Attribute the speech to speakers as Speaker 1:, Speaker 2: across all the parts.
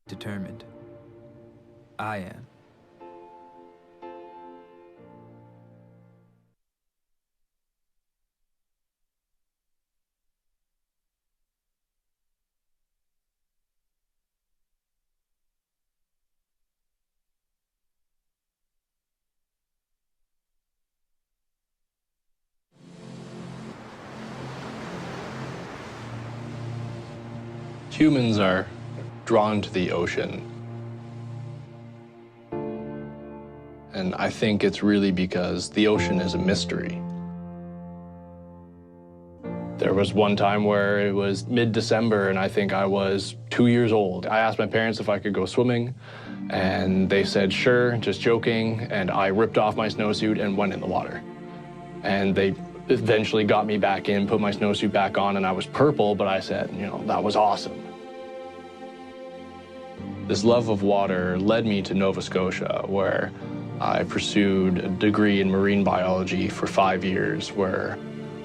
Speaker 1: Determined. I am.
Speaker 2: Humans are drawn to the ocean. And I think it's really because the ocean is a mystery. There was one time where it was mid-December and I think I was 2 years old. I asked my parents if I could go swimming and they said, sure, just joking. And I ripped off my snowsuit and went in the water. And they eventually got me back in, put my snowsuit back on, and I was purple, but I said, you know, that was awesome. This love of water led me to Nova Scotia, where I pursued a degree in marine biology for 5 years, where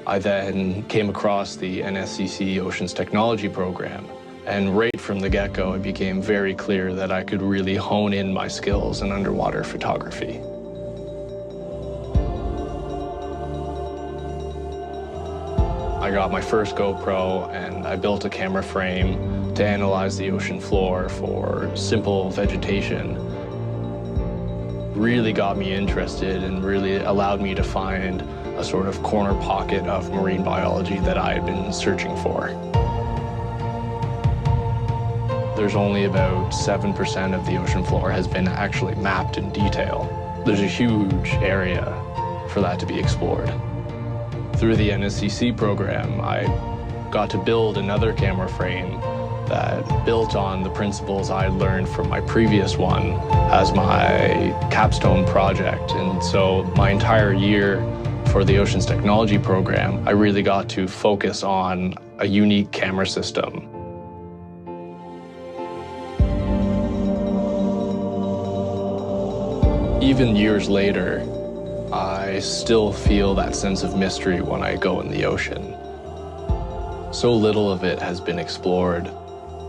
Speaker 2: I then came across the NSCC Oceans Technology program. And right from the get-go, it became very clear that I could really hone in my skills in underwater photography. I got my first GoPro and I built a camera frame to analyze the ocean floor for simple vegetation. Really got me interested and really allowed me to find a sort of corner pocket of marine biology that I had been searching for. There's only about 7% of the ocean floor has been actually mapped in detail. There's a huge area for that to be explored. Through the NSCC program, I got to build another camera frame that built on the principles I learned from my previous one as my capstone project. And so my entire year for the Oceans Technology program, I really got to focus on a unique camera system. Even years later, I still feel that sense of mystery when I go in the ocean. So little of it has been explored,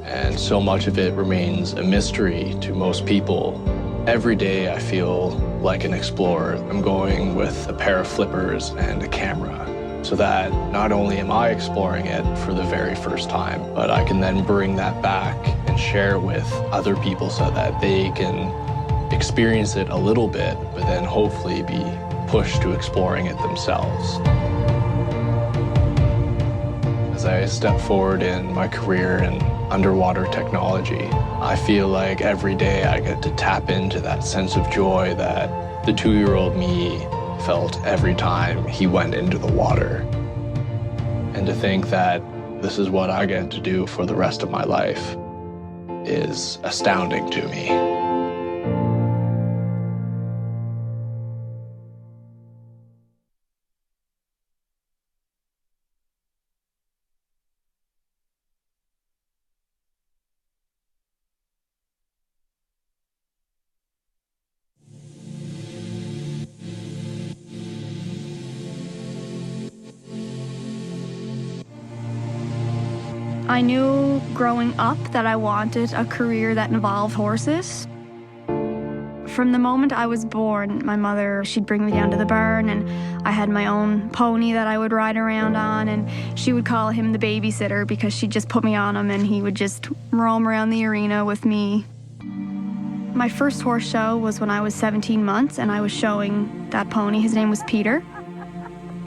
Speaker 2: and so much of it remains a mystery to most people. Every day I feel like an explorer. I'm going with a pair of flippers and a camera, so that not only am I exploring it for the very first time, but I can then bring that back and share it with other people so that they can experience it a little bit, but then hopefully be pushed to exploring it themselves. As I step forward in my career in underwater technology, I feel like every day I get to tap into that sense of joy that the 2-year-old me felt every time he went into the water. And to think that this is what I get to do for the rest of my life is astounding to me.
Speaker 3: I knew growing up that I wanted a career that involved horses. From the moment I was born, my mother, she'd bring me down to the barn, and I had my own pony that I would ride around on, and she would call him the babysitter because she'd just put me on him and he would just roam around the arena with me. My first horse show was when I was 17 months and I was showing that pony. His name was Peter.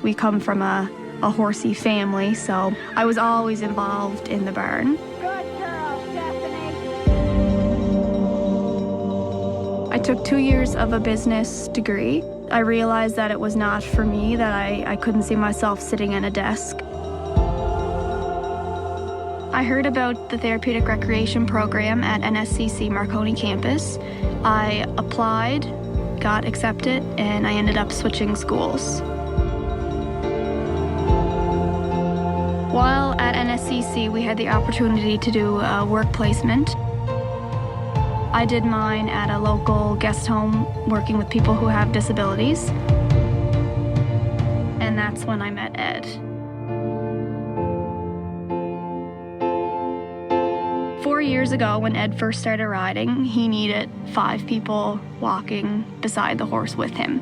Speaker 3: We come from a horsey family, so I was always involved in the barn.
Speaker 4: Good girl, Stephanie.
Speaker 3: I took 2 years of a business degree. I realized that it was not for me, that I couldn't see myself sitting at a desk. I heard about the Therapeutic Recreation Program at NSCC Marconi campus. I applied, got accepted, and I ended up switching schools. While at NSCC, we had the opportunity to do a work placement. I did mine at a local guest home working with people who have disabilities. And that's when I met Ed. 4 years ago, when Ed first started riding, he needed 5 people walking beside the horse with him.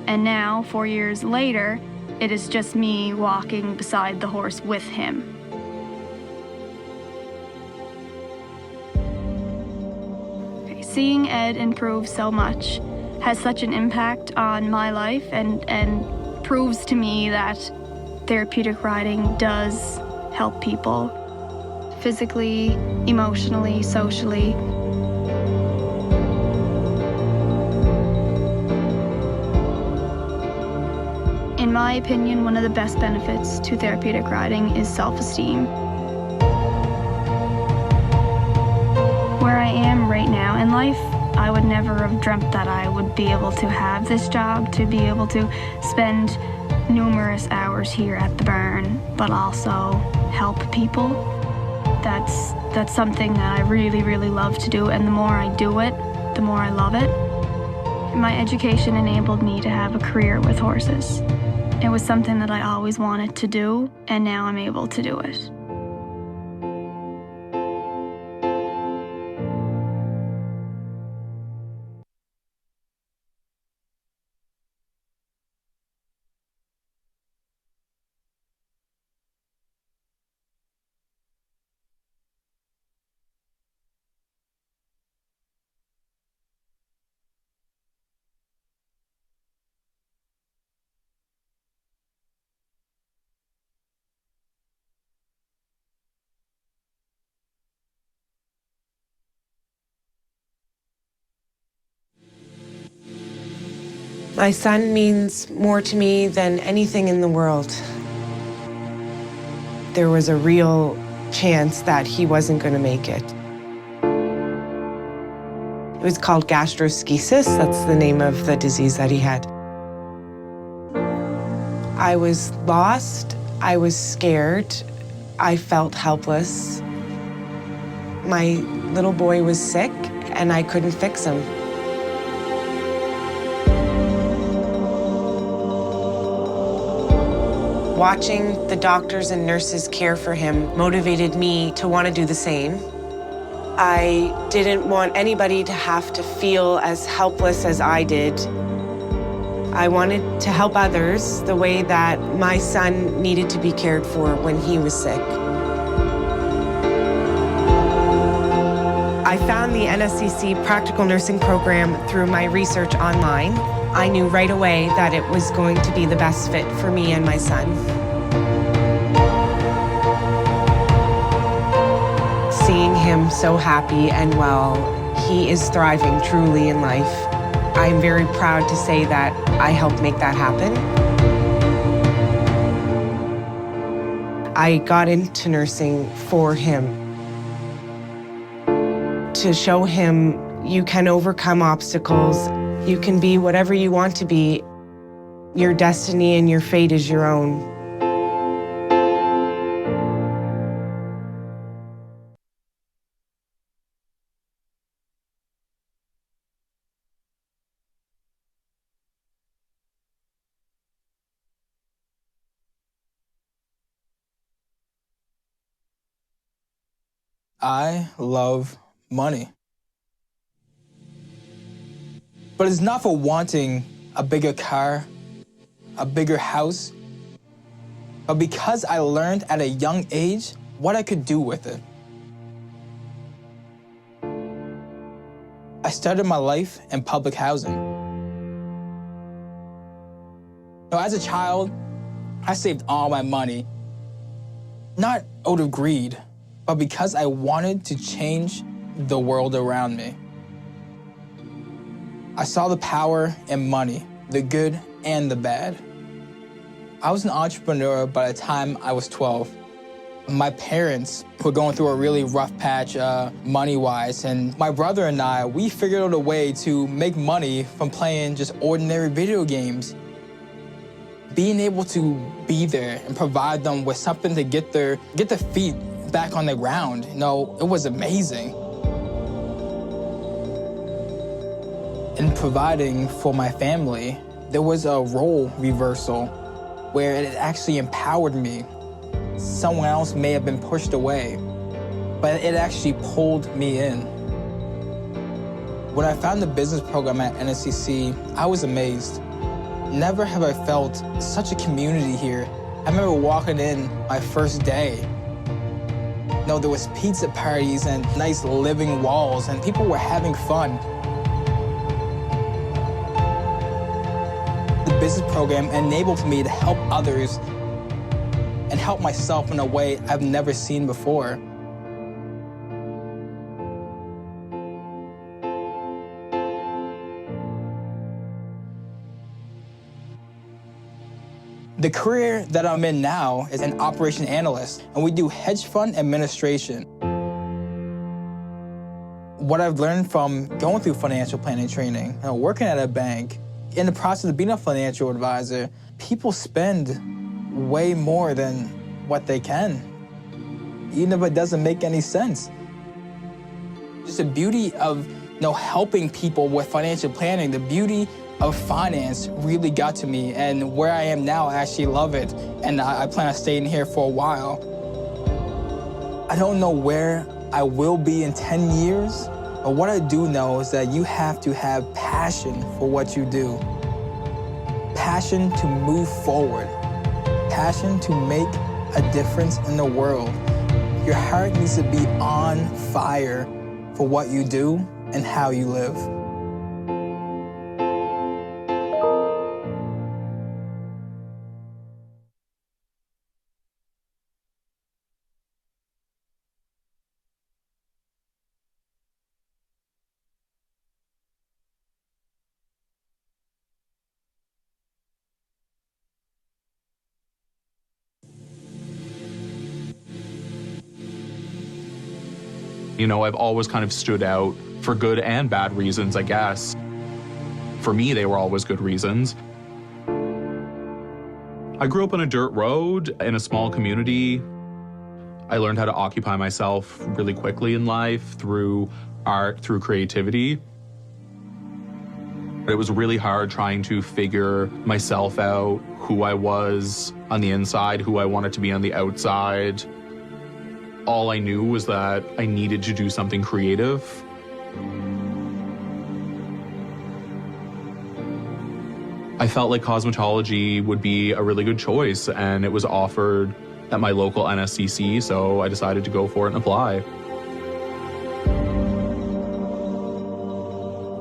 Speaker 3: And now, 4 years later, it is just me walking beside the horse with him. Seeing Ed improve so much has such an impact on my life and proves to me that therapeutic riding does help people physically, emotionally, socially. In my opinion, one of the best benefits to therapeutic riding is self-esteem. Where I am right now in life, I would never have dreamt that I would be able to have this job, to be able to spend numerous hours here at the barn, but also help people. That's something that I really, really love to do, and the more I do it, the more I love it. My education enabled me to have a career with horses. It was something that I always wanted to do, and now I'm able to do it.
Speaker 5: My son means more to me than anything in the world. There was a real chance that he wasn't going to make it. It was called gastroschisis. That's the name of the disease that he had. I was lost. I was scared. I felt helpless. My little boy was sick, and I couldn't fix him. Watching the doctors and nurses care for him motivated me to want to do the same. I didn't want anybody to have to feel as helpless as I did. I wanted to help others the way that my son needed to be cared for when he was sick. I found the NSCC Practical Nursing Program through my research online. I knew right away that it was going to be the best fit for me and my son. Seeing him so happy and well, he is thriving truly in life. I'm very proud to say that I helped make that happen. I got into nursing for him, to show him you can overcome obstacles. You can be whatever you want to be. Your destiny and your fate is your own.
Speaker 1: I love money. But it's not for wanting a bigger car, a bigger house, but because I learned at a young age what I could do with it. I started my life in public housing. Now, as a child, I saved all my money, not out of greed, but because I wanted to change the world around me. I saw the power in money, the good and the bad. I was an entrepreneur by the time I was 12. My parents were going through a really rough patch money-wise, and my brother and I, we figured out a way to make money from playing just ordinary video games. Being able to be there and provide them with something to get their feet back on the ground, you know, it was amazing. In providing for my family, there was a role reversal where it actually empowered me. Someone else may have been pushed away. but it actually pulled me in. When I found the business program at NSCC, I was amazed. Never have I felt such a community here. I remember walking in my first day. There was pizza parties and nice living walls, and people were having fun. The business program enabled me to help others and help myself in a way I've never seen before. The career that I'm in now is an operation analyst, and we do hedge fund administration. What I've learned from going through financial planning training, working at a bank, in the process of being a financial advisor, people spend way more than what they can, even if it doesn't make any sense. Just the beauty of helping people with financial planning, the beauty of finance really got to me, and where I am now, I actually love it, and I plan on staying here for a while. I don't know where I will be in 10 years, but what I do know is that you have to have passion for what you do. Passion to move forward. Passion to make a difference in the world. Your heart needs to be on fire for what you do and how you live.
Speaker 6: I've always kind of stood out for good and bad reasons, I guess. For me, they were always good reasons. I grew up on a dirt road in a small community. I learned how to occupy myself really quickly in life through art, through creativity. It was really hard trying to figure myself out, who I was on the inside, who I wanted to be on the outside. All I knew was that I needed to do something creative. I felt like cosmetology would be a really good choice, and it was offered at my local NSCC, so I decided to go for it and apply.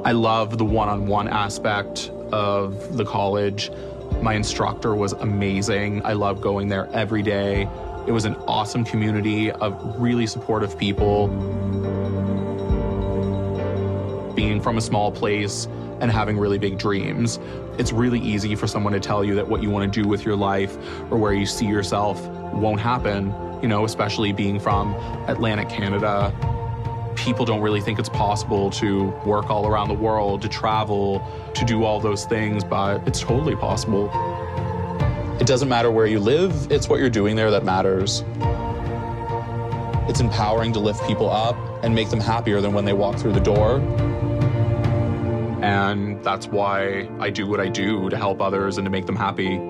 Speaker 6: I love the one-on-one aspect of the college. My instructor was amazing. I loved going there every day. It was an awesome community of really supportive people. Being from a small place and having really big dreams, it's really easy for someone to tell you that what you want to do with your life or where you see yourself won't happen, especially being from Atlantic Canada. People don't really think it's possible to work all around the world, to travel, to do all those things, but it's totally possible. It doesn't matter where you live, it's what you're doing there that matters. It's empowering to lift people up and make them happier than when they walk through the door. And that's why I do what I do, to help others and to make them happy.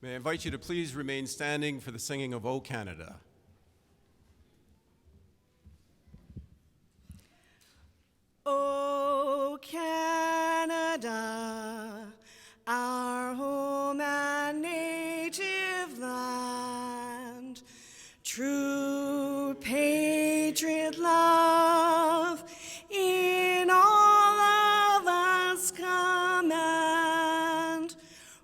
Speaker 7: May I invite you to please remain standing for the singing of O Canada.
Speaker 8: O Canada, our home and native land, true patriot love in all of us command.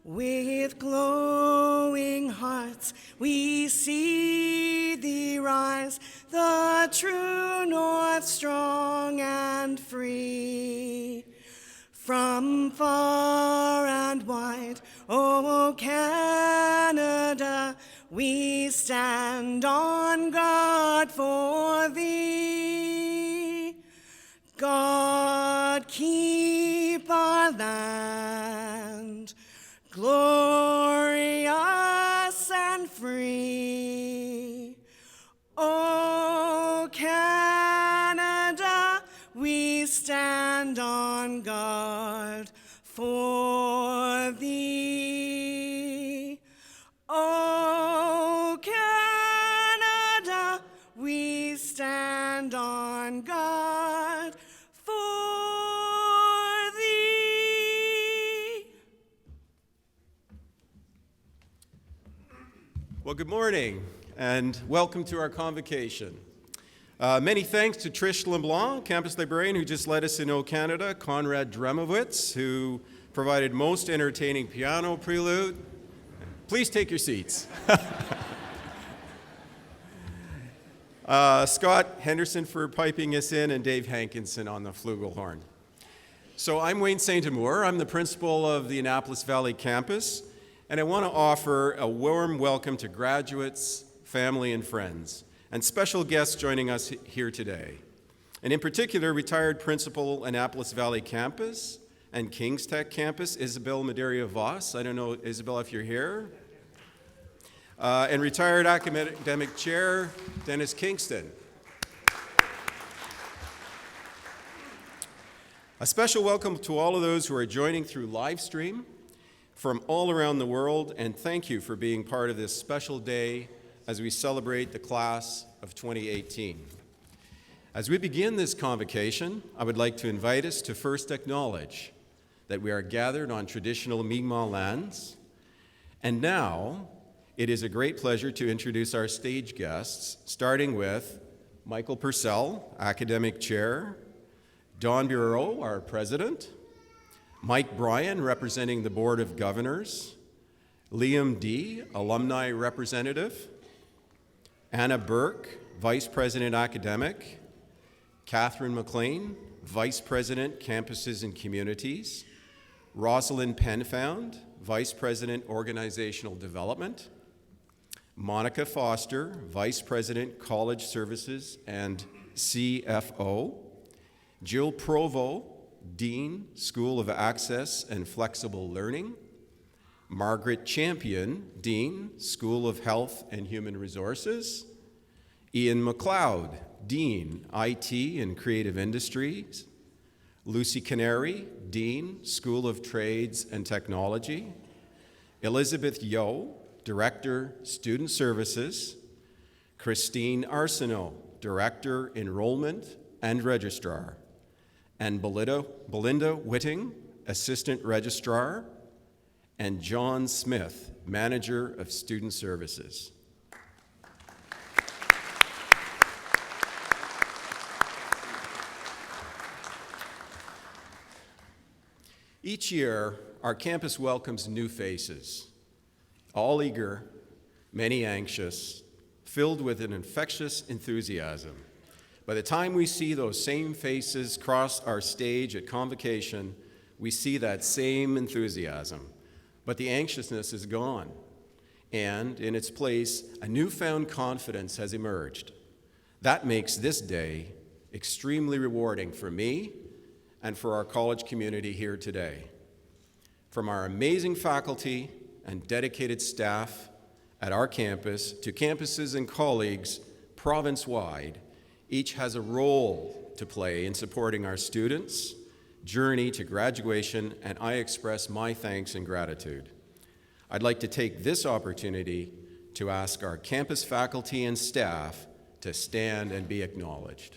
Speaker 8: With glowing hearts we see thee rise, the true north strong and free. From far and wide, O Canada, we stand on guard for thee. God keep our land glorious and free. O Canada, we stand on guard for thee. O Canada, we stand on guard for thee.
Speaker 7: Well, good morning and welcome to our convocation. Many thanks to Trish LeBlanc, campus librarian, who just led us in O Canada, Conrad Dremowitz, who provided most entertaining piano prelude. Please take your seats. Scott Henderson for piping us in, and Dave Hankinson on the flugelhorn. So I'm Wayne St. Amour. I'm the principal of the Annapolis Valley campus, and I want to offer a warm welcome to graduates, family, and friends, and special guests joining us here today. And in particular, retired principal Annapolis Valley campus and King's Tech campus, Isabel Maderia Voss. I don't know, Isabel, if you're here. And retired academic chair, Dennis Kingston. A special welcome to all of those who are joining through live stream from all around the world, and thank you for being part of this special day as we celebrate the class of 2018. As we begin this convocation, I would like to invite us to first acknowledge that we are gathered on traditional Mi'kmaq lands, and now it is a great pleasure to introduce our stage guests, starting with Michael Purcell, Academic Chair, Don Bureau, our President, Mike Bryan, representing the Board of Governors, Liam D., Alumni Representative, Anna Burke, Vice President Academic, Catherine MacLean, Vice President Campuses and Communities, Rosalind Penfound, Vice President Organizational Development, Monica Foster, Vice President College Services and CFO, Jill Provo, Dean, School of Access and Flexible Learning, Margaret Champion, Dean, School of Health and Human Resources, Ian McLeod, Dean, IT and Creative Industries, Lucy Canary, Dean, School of Trades and Technology, Elizabeth Yo, Director, Student Services, Christine Arsenault, Director, Enrollment and Registrar, and Belinda Whitting, Assistant Registrar, and John Smith, Manager of Student Services. Each year, our campus welcomes new faces, all eager, many anxious, filled with an infectious enthusiasm. By the time we see those same faces cross our stage at Convocation, we see that same enthusiasm. But the anxiousness is gone, and in its place, a newfound confidence has emerged. That makes this day extremely rewarding for me and for our college community here today. From our amazing faculty and dedicated staff at our campus to campuses and colleagues province-wide, each has a role to play in supporting our students' journey to graduation, and I express my thanks and gratitude. I'd like to take this opportunity to ask our campus faculty and staff to stand and be acknowledged.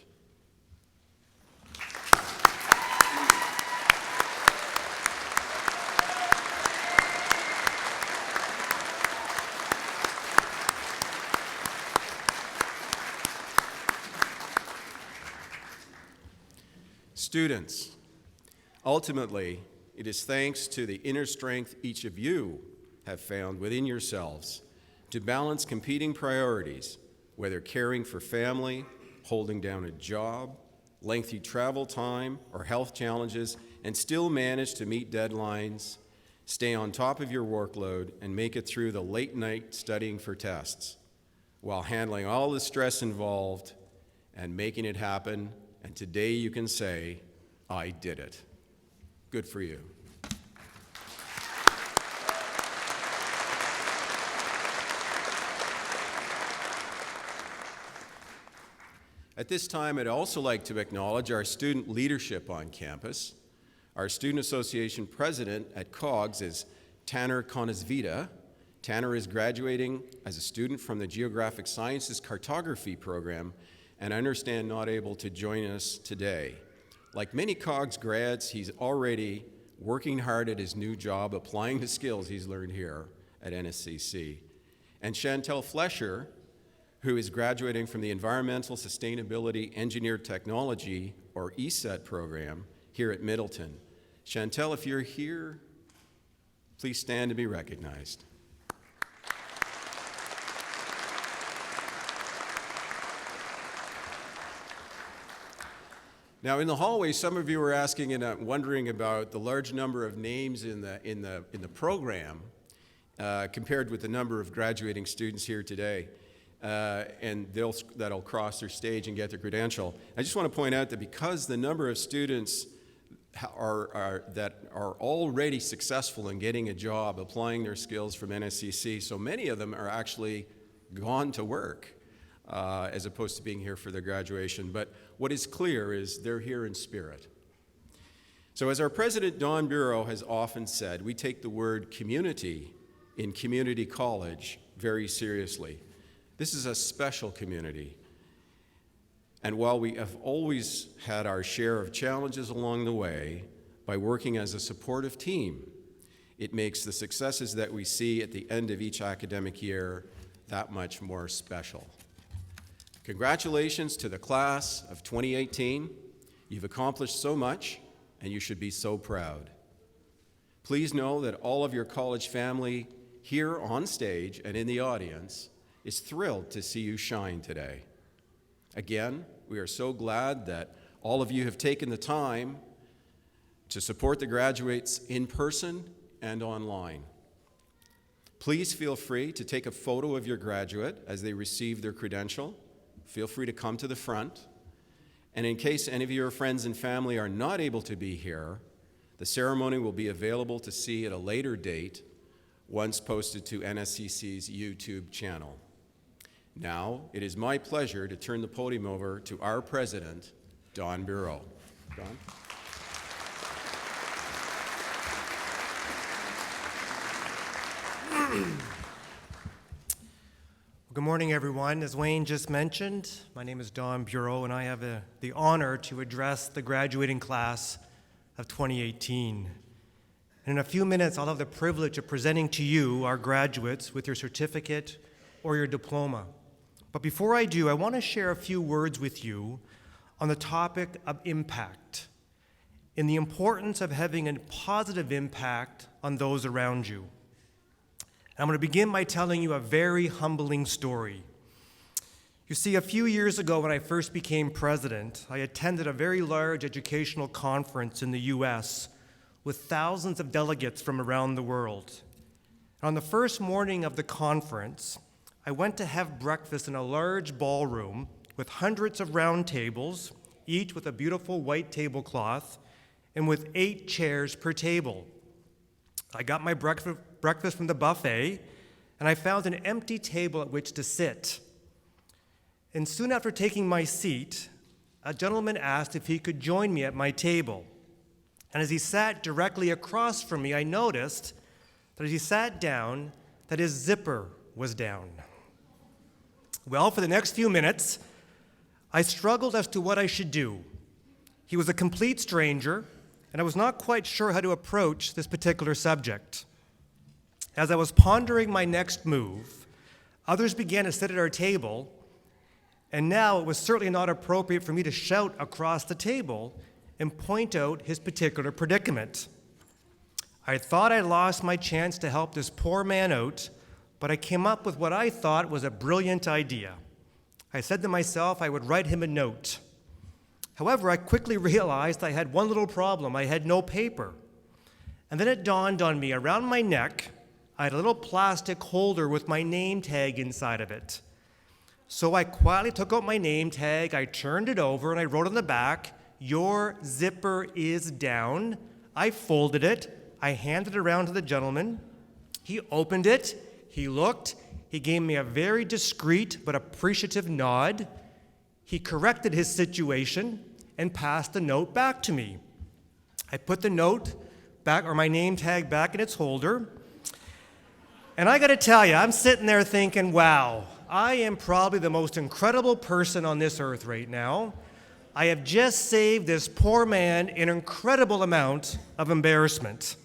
Speaker 7: Students, ultimately, it is thanks to the inner strength each of you have found within yourselves to balance competing priorities, whether caring for family, holding down a job, lengthy travel time, or health challenges, and still manage to meet deadlines, stay on top of your workload, and make it through the late night studying for tests, while handling all the stress involved and making it happen. And today you can say, I did it. Good for you. At this time, I'd also like to acknowledge our student leadership on campus. Our Student Association president at COGS is Tanner Konisvita. Tanner is graduating as a student from the Geographic Sciences Cartography program, and I understand not able to join us today. Like many COGS grads, he's already working hard at his new job, applying the skills he's learned here at NSCC. And Chantel Flesher, who is graduating from the Environmental Sustainability Engineered Technology, or ESET program, here at Middleton. Chantel, if you're here, please stand to be recognized. Now, in the hallway, some of you were asking and wondering about the large number of names in the program compared with the number of graduating students here today, and that'll cross their stage and get their credential. I just want to point out that because the number of students that are already successful in getting a job, applying their skills from NSCC, so many of them are actually gone to work. As opposed to being here for their graduation. But what is clear is they're here in spirit. So as our president, Don Bureau, has often said, we take the word community in community college very seriously. This is a special community. And while we have always had our share of challenges along the way, by working as a supportive team, it makes the successes that we see at the end of each academic year that much more special. Congratulations to the class of 2018. You've accomplished so much, and you should be so proud. Please know that all of your college family here on stage and in the audience is thrilled to see you shine today. Again, we are so glad that all of you have taken the time to support the graduates in person and online. Please feel free to take a photo of your graduate as they receive their credential. Feel free to come to the front. And in case any of your friends and family are not able to be here, the ceremony will be available to see at a later date once posted to NSCC's YouTube channel. Now, it is my pleasure to turn the podium over to our president, Don Bureau. Don?
Speaker 9: Good morning, everyone. As Wayne just mentioned, my name is Don Bureau, and I have the honor to address the graduating class of 2018. And in a few minutes, I'll have the privilege of presenting to you, our graduates, with your certificate or your diploma. But before I do, I want to share a few words with you on the topic of impact and the importance of having a positive impact on those around you. I'm going to begin by telling you a very humbling story. You see, a few years ago when I first became president, I attended a very large educational conference in the U.S. with thousands of delegates from around the world. And on the first morning of the conference, I went to have breakfast in a large ballroom with hundreds of round tables, each with a beautiful white tablecloth, and with 8 chairs per table. I got my breakfast from the buffet, and I found an empty table at which to sit. And soon after taking my seat, a gentleman asked if he could join me at my table. And as he sat directly across from me, I noticed that but as he sat down, that his zipper was down. Well, for the next few minutes, I struggled as to what I should do. He was a complete stranger, and I was not quite sure how to approach this particular subject. As I was pondering my next move, others began to sit at our table, and now it was certainly not appropriate for me to shout across the table and point out his particular predicament. I thought I lost my chance to help this poor man out, but I came up with what I thought was a brilliant idea. I said to myself I would write him a note. However, I quickly realized I had one little problem. I had no paper. And then it dawned on me, around my neck, I had a little plastic holder with my name tag inside of it. So I quietly took out my name tag, I turned it over, and I wrote on the back, "Your zipper is down." I folded it. I handed it around to the gentleman. He opened it, he looked, he gave me a very discreet but appreciative nod. He corrected his situation and passed the note back to me. I put the note back, or my name tag back in its holder. And I gotta tell you, I'm sitting there thinking, wow, I am probably the most incredible person on this earth right now. I have just saved this poor man an incredible amount of embarrassment.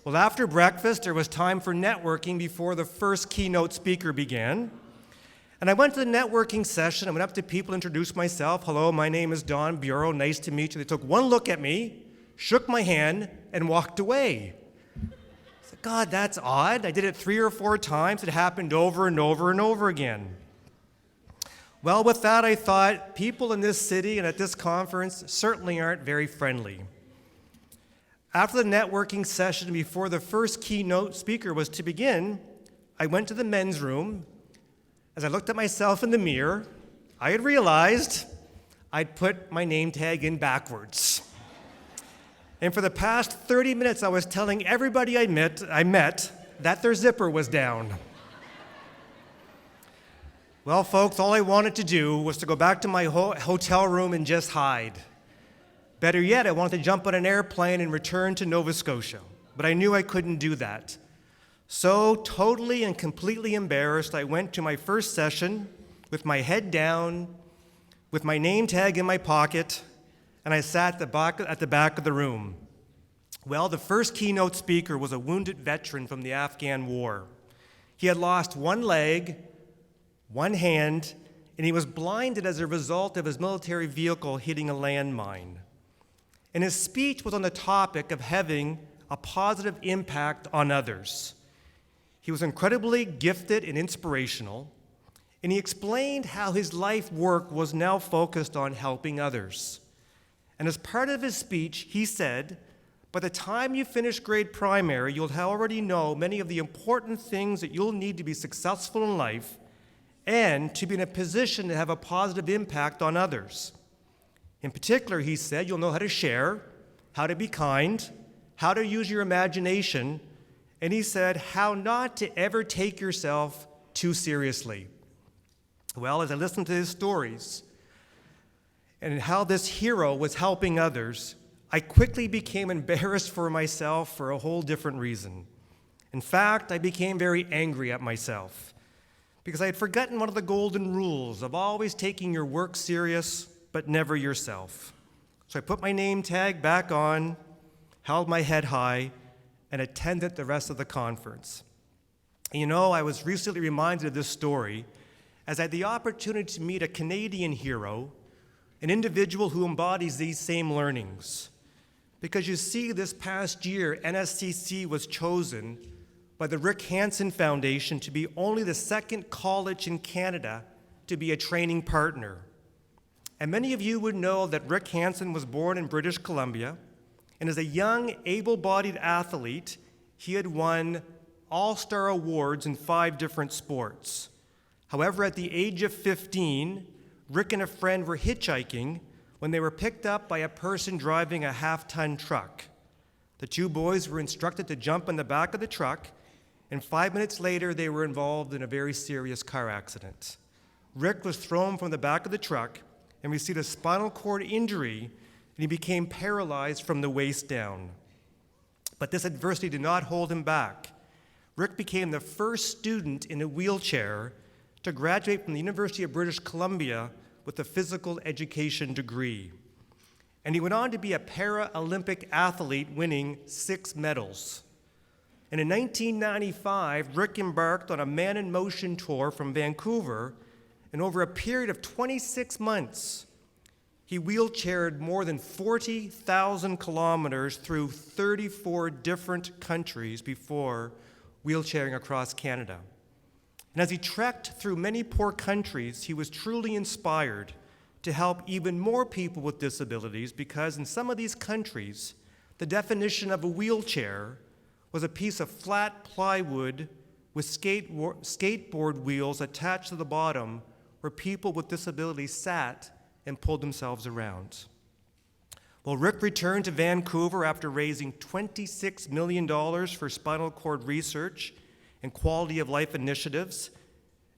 Speaker 9: Well, after breakfast, there was time for networking before the first keynote speaker began. And I went to the networking session. I went up to people, introduced myself. "Hello, my name is Don Bureau. Nice to meet you." They took one look at me, shook my hand, and walked away. I said, God, that's odd. I did it 3 or 4 times. It happened over and over and over again. Well, with that, I thought, people in this city and at this conference certainly aren't very friendly. After the networking session, before the first keynote speaker was to begin, I went to the men's room. As I looked at myself in the mirror, I had realized I'd put my name tag in backwards. And for the past 30 minutes, I was telling everybody I met that their zipper was down. Well, folks, all I wanted to do was to go back to my hotel room and just hide. Better yet, I wanted to jump on an airplane and return to Nova Scotia, but I knew I couldn't do that. So, totally and completely embarrassed, I went to my first session with my head down, with my name tag in my pocket, and I sat at the back of the room. Well, the first keynote speaker was a wounded veteran from the Afghan War. He had lost one leg, one hand, and he was blinded as a result of his military vehicle hitting a landmine. And his speech was on the topic of having a positive impact on others. He was incredibly gifted and inspirational, and he explained how his life work was now focused on helping others. And as part of his speech, he said, by the time you finish grade primary, you'll already know many of the important things that you'll need to be successful in life and to be in a position to have a positive impact on others. In particular, he said, you'll know how to share, how to be kind, how to use your imagination, and he said, how not to ever take yourself too seriously. Well, as I listened to his stories and how this hero was helping others, I quickly became embarrassed for myself for a whole different reason. In fact, I became very angry at myself because I had forgotten one of the golden rules of always taking your work serious, but never yourself. So I put my name tag back on, held my head high, and attended the rest of the conference. And you know, I was recently reminded of this story as I had the opportunity to meet a Canadian hero, an individual who embodies these same learnings. Because you see, this past year, NSCC was chosen by the Rick Hansen Foundation to be only the second college in Canada to be a training partner. And many of you would know that Rick Hansen was born in British Columbia, and as a young, able-bodied athlete, he had won all-star awards in 5 different sports. However, at the age of 15, Rick and a friend were hitchhiking when they were picked up by a person driving a half-ton truck. The 2 boys were instructed to jump in the back of the truck, and 5 minutes later, they were involved in a very serious car accident. Rick was thrown from the back of the truck and received a spinal cord injury, and he became paralyzed from the waist down. But this adversity did not hold him back. Rick became the first student in a wheelchair to graduate from the University of British Columbia with a physical education degree. And he went on to be a Paralympic athlete, winning 6 medals. And in 1995, Rick embarked on a Man in Motion tour from Vancouver, and over a period of 26 months, he wheelchaired more than 40,000 kilometers through 34 different countries before wheelchairing across Canada. And as he trekked through many poor countries, he was truly inspired to help even more people with disabilities, because in some of these countries, the definition of a wheelchair was a piece of flat plywood with skateboard wheels attached to the bottom, where people with disabilities sat and pulled themselves around. Well, Rick returned to Vancouver after raising $26 million for spinal cord research and quality of life initiatives.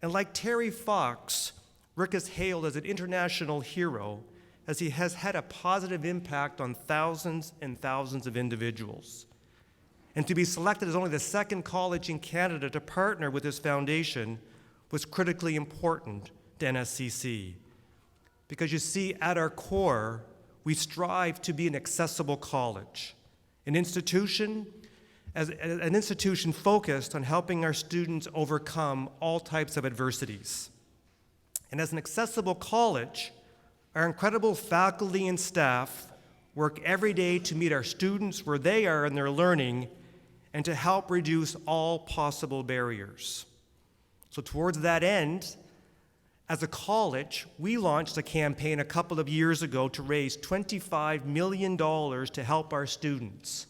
Speaker 9: And like Terry Fox, Rick is hailed as an international hero, as he has had a positive impact on thousands and thousands of individuals. And to be selected as only the second college in Canada to partner with this foundation was critically important to NSCC. Because you see, at our core, we strive to be an accessible college, an institution focused on helping our students overcome all types of adversities. And as an accessible college, our incredible faculty and staff work every day to meet our students where they are in their learning and to help reduce all possible barriers. So towards that end, as a college, we launched a campaign a couple of years ago to raise $25 million to help our students.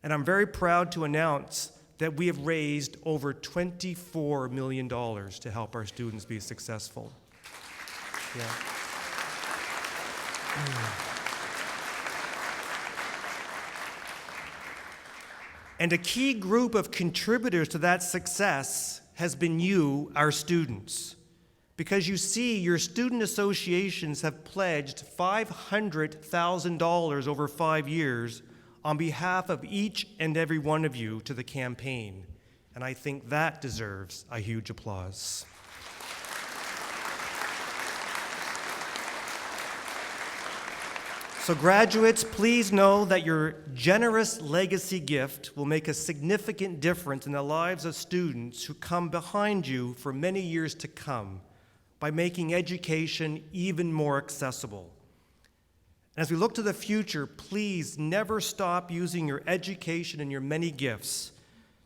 Speaker 9: And I'm very proud to announce that we have raised over $24 million to help our students be successful. Yeah. And a key group of contributors to that success has been you, our students. Because you see, your student associations have pledged $500,000 over 5 years on behalf of each and every one of you to the campaign. And I think that deserves a huge applause. So graduates, please know that your generous legacy gift will make a significant difference in the lives of students who come behind you for many years to come, by making education even more accessible. And as we look to the future, please never stop using your education and your many gifts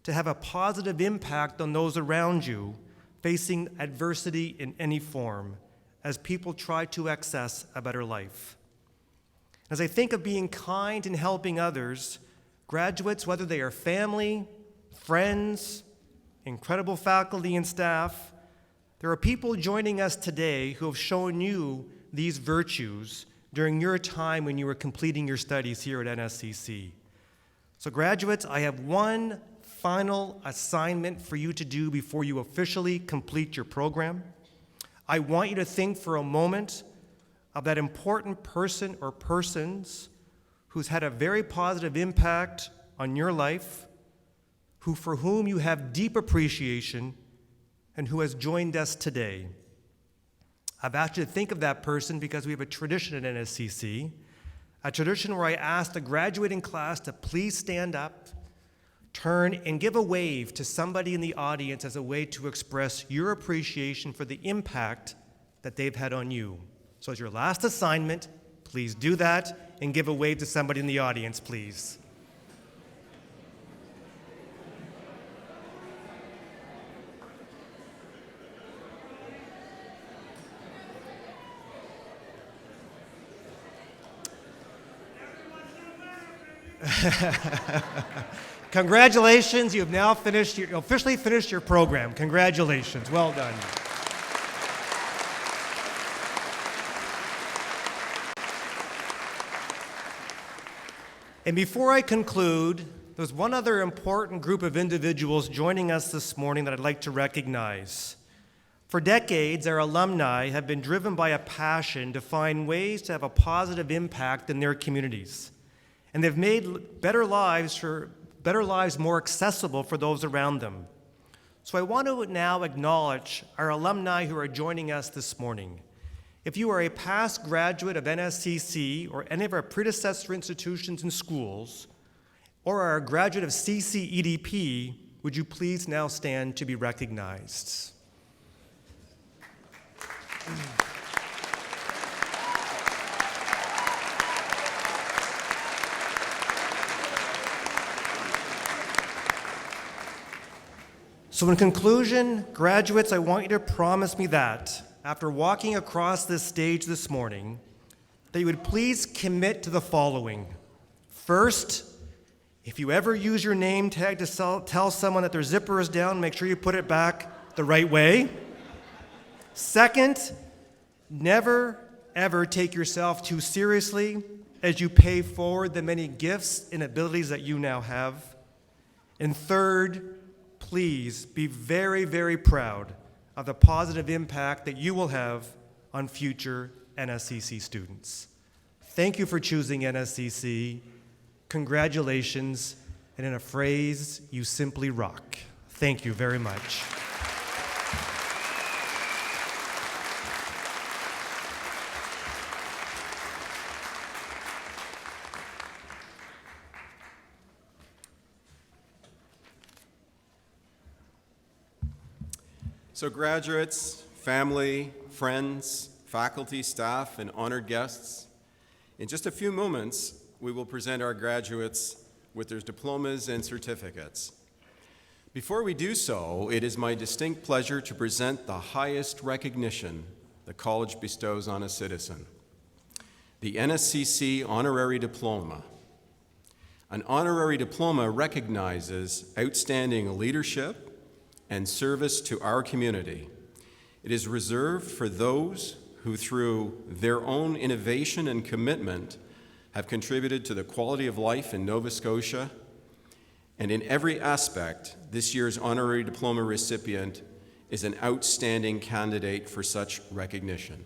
Speaker 9: to have a positive impact on those around you facing adversity in any form, as people try to access a better life. As I think of being kind and helping others, graduates, whether they are family, friends, incredible faculty and staff, there are people joining us today who have shown you these virtues during your time when you were completing your studies here at NSCC. So graduates, I have one final assignment for you to do before you officially complete your program. I want you to think for a moment of that important person or persons who's had a very positive impact on your life, for whom you have deep appreciation, and who has joined us today. I've asked you to think of that person because we have a tradition at NSCC, a tradition where I ask the graduating class to please stand up, turn, and give a wave to somebody in the audience as a way to express your appreciation for the impact that they've had on you. So as your last assignment, please do that and give a wave to somebody in the audience, please. Congratulations, you have now officially finished your program. Congratulations, well done. And before I conclude, there's one other important group of individuals joining us this morning that I'd like to recognize. For decades, our alumni have been driven by a passion to find ways to have a positive impact in their communities. And they've made better lives for better lives more accessible for those around them. So I want to now acknowledge our alumni who are joining us this morning. If you are a past graduate of NSCC or any of our predecessor institutions and schools, or are a graduate of CCEDP, would you please now stand to be recognized? So in conclusion, graduates, I want you to promise me that after walking across this stage this morning, that you would please commit to the following. First, if you ever use your name tag to tell someone that their zipper is down, make sure you put it back the right way. Second, never, ever take yourself too seriously as you pay forward the many gifts and abilities that you now have. And third, please be very, very proud of the positive impact that you will have on future NSCC students. Thank you for choosing NSCC. Congratulations, and in a phrase, you simply rock. Thank you very much.
Speaker 7: So graduates, family, friends, faculty, staff, and honored guests, in just a few moments, we will present our graduates with their diplomas and certificates. Before we do so, it is my distinct pleasure to present the highest recognition the college bestows on a citizen, the NSCC Honorary Diploma. An honorary diploma recognizes outstanding leadership and service to our community. It is reserved for those who, through their own innovation and commitment, have contributed to the quality of life in Nova Scotia. And in every aspect, this year's honorary diploma recipient is an outstanding candidate for such recognition.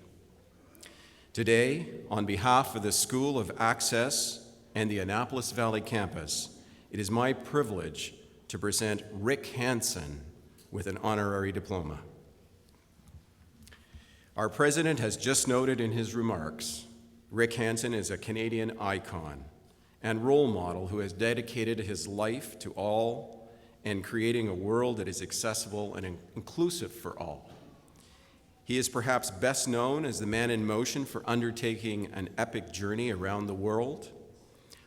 Speaker 7: Today, on behalf of the School of Access and the Annapolis Valley campus, it is my privilege to present Rick Hansen with an honorary diploma. Our president has just noted in his remarks, Rick Hansen is a Canadian icon and role model who has dedicated his life to all and creating a world that is accessible and inclusive for all. He is perhaps best known as the man in motion for undertaking an epic journey around the world,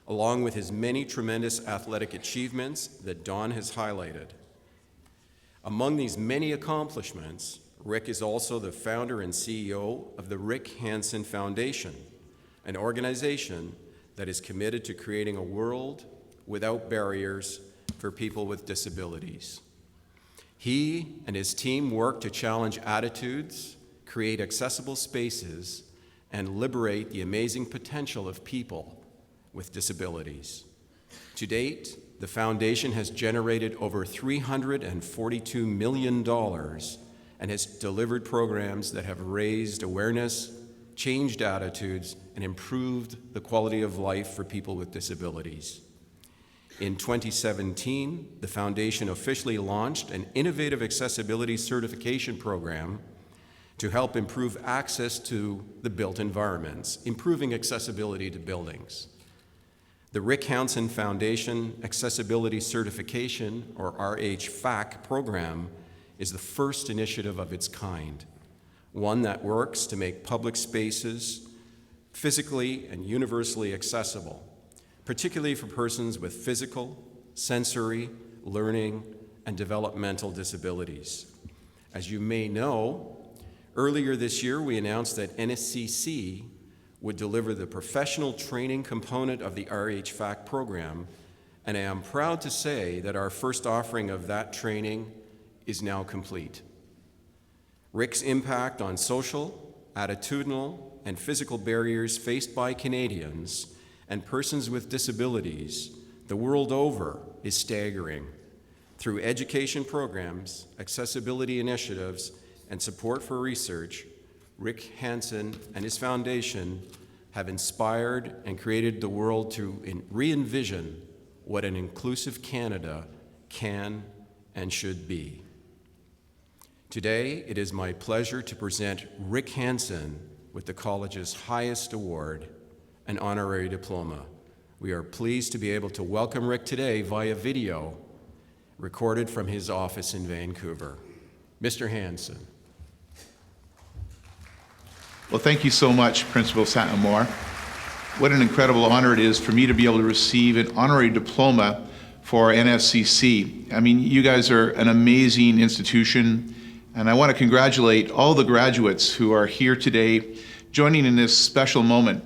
Speaker 7: along with his many tremendous athletic achievements that Don has highlighted. Among these many accomplishments, Rick is also the founder and CEO of the Rick Hansen Foundation, an organization that is committed to creating a world without barriers for people with disabilities. He and his team work to challenge attitudes, create accessible spaces, and liberate the amazing potential of people with disabilities. To date, the foundation has generated over $342 million and has delivered programs that have raised awareness, changed attitudes, and improved the quality of life for people with disabilities. In 2017, the foundation officially launched an innovative accessibility certification program to help improve access to the built environments, improving accessibility to buildings. The Rick Hansen Foundation Accessibility Certification, or RHFAC program, is the first initiative of its kind, one that works to make public spaces physically and universally accessible, particularly for persons with physical, sensory, learning, and developmental disabilities. As you may know, earlier this year we announced that NSCC would deliver the professional training component of the RHFAC program, and I am proud to say that our first offering of that training is now complete. Rick's impact on social, attitudinal, and physical barriers faced by Canadians and persons with disabilities the world over is staggering. Through education programs, accessibility initiatives, and support for research, Rick Hansen and his foundation have inspired and created the world to re-envision what an inclusive Canada can and should be. Today, it is my pleasure to present Rick Hansen with the college's highest award, an honorary diploma. We are pleased to be able to welcome Rick today via video, recorded from his office in Vancouver. Mr. Hansen.
Speaker 10: Well, thank you so much, Principal Saint-Amour. What an incredible honor it is for me to be able to receive an honorary diploma for NSCC. I mean, you guys are an amazing institution, and I want to congratulate all the graduates who are here today joining in this special moment.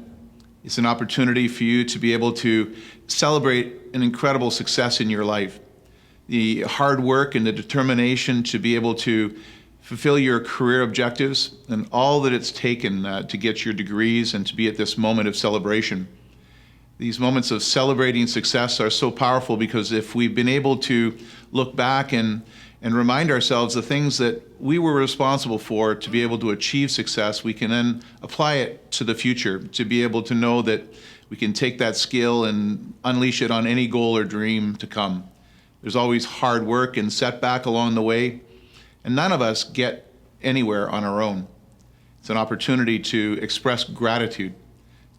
Speaker 10: It's an opportunity for you to be able to celebrate an incredible success in your life. The hard work and the determination to be able to fulfill your career objectives and all that it's taken to get your degrees and to be at this moment of celebration. These moments of celebrating success are so powerful because if we've been able to look back and remind ourselves the things that we were responsible for to be able to achieve success, we can then apply it to the future, to be able to know that we can take that skill and unleash it on any goal or dream to come. There's always hard work and setback along the way, and none of us get anywhere on our own. It's an opportunity to express gratitude,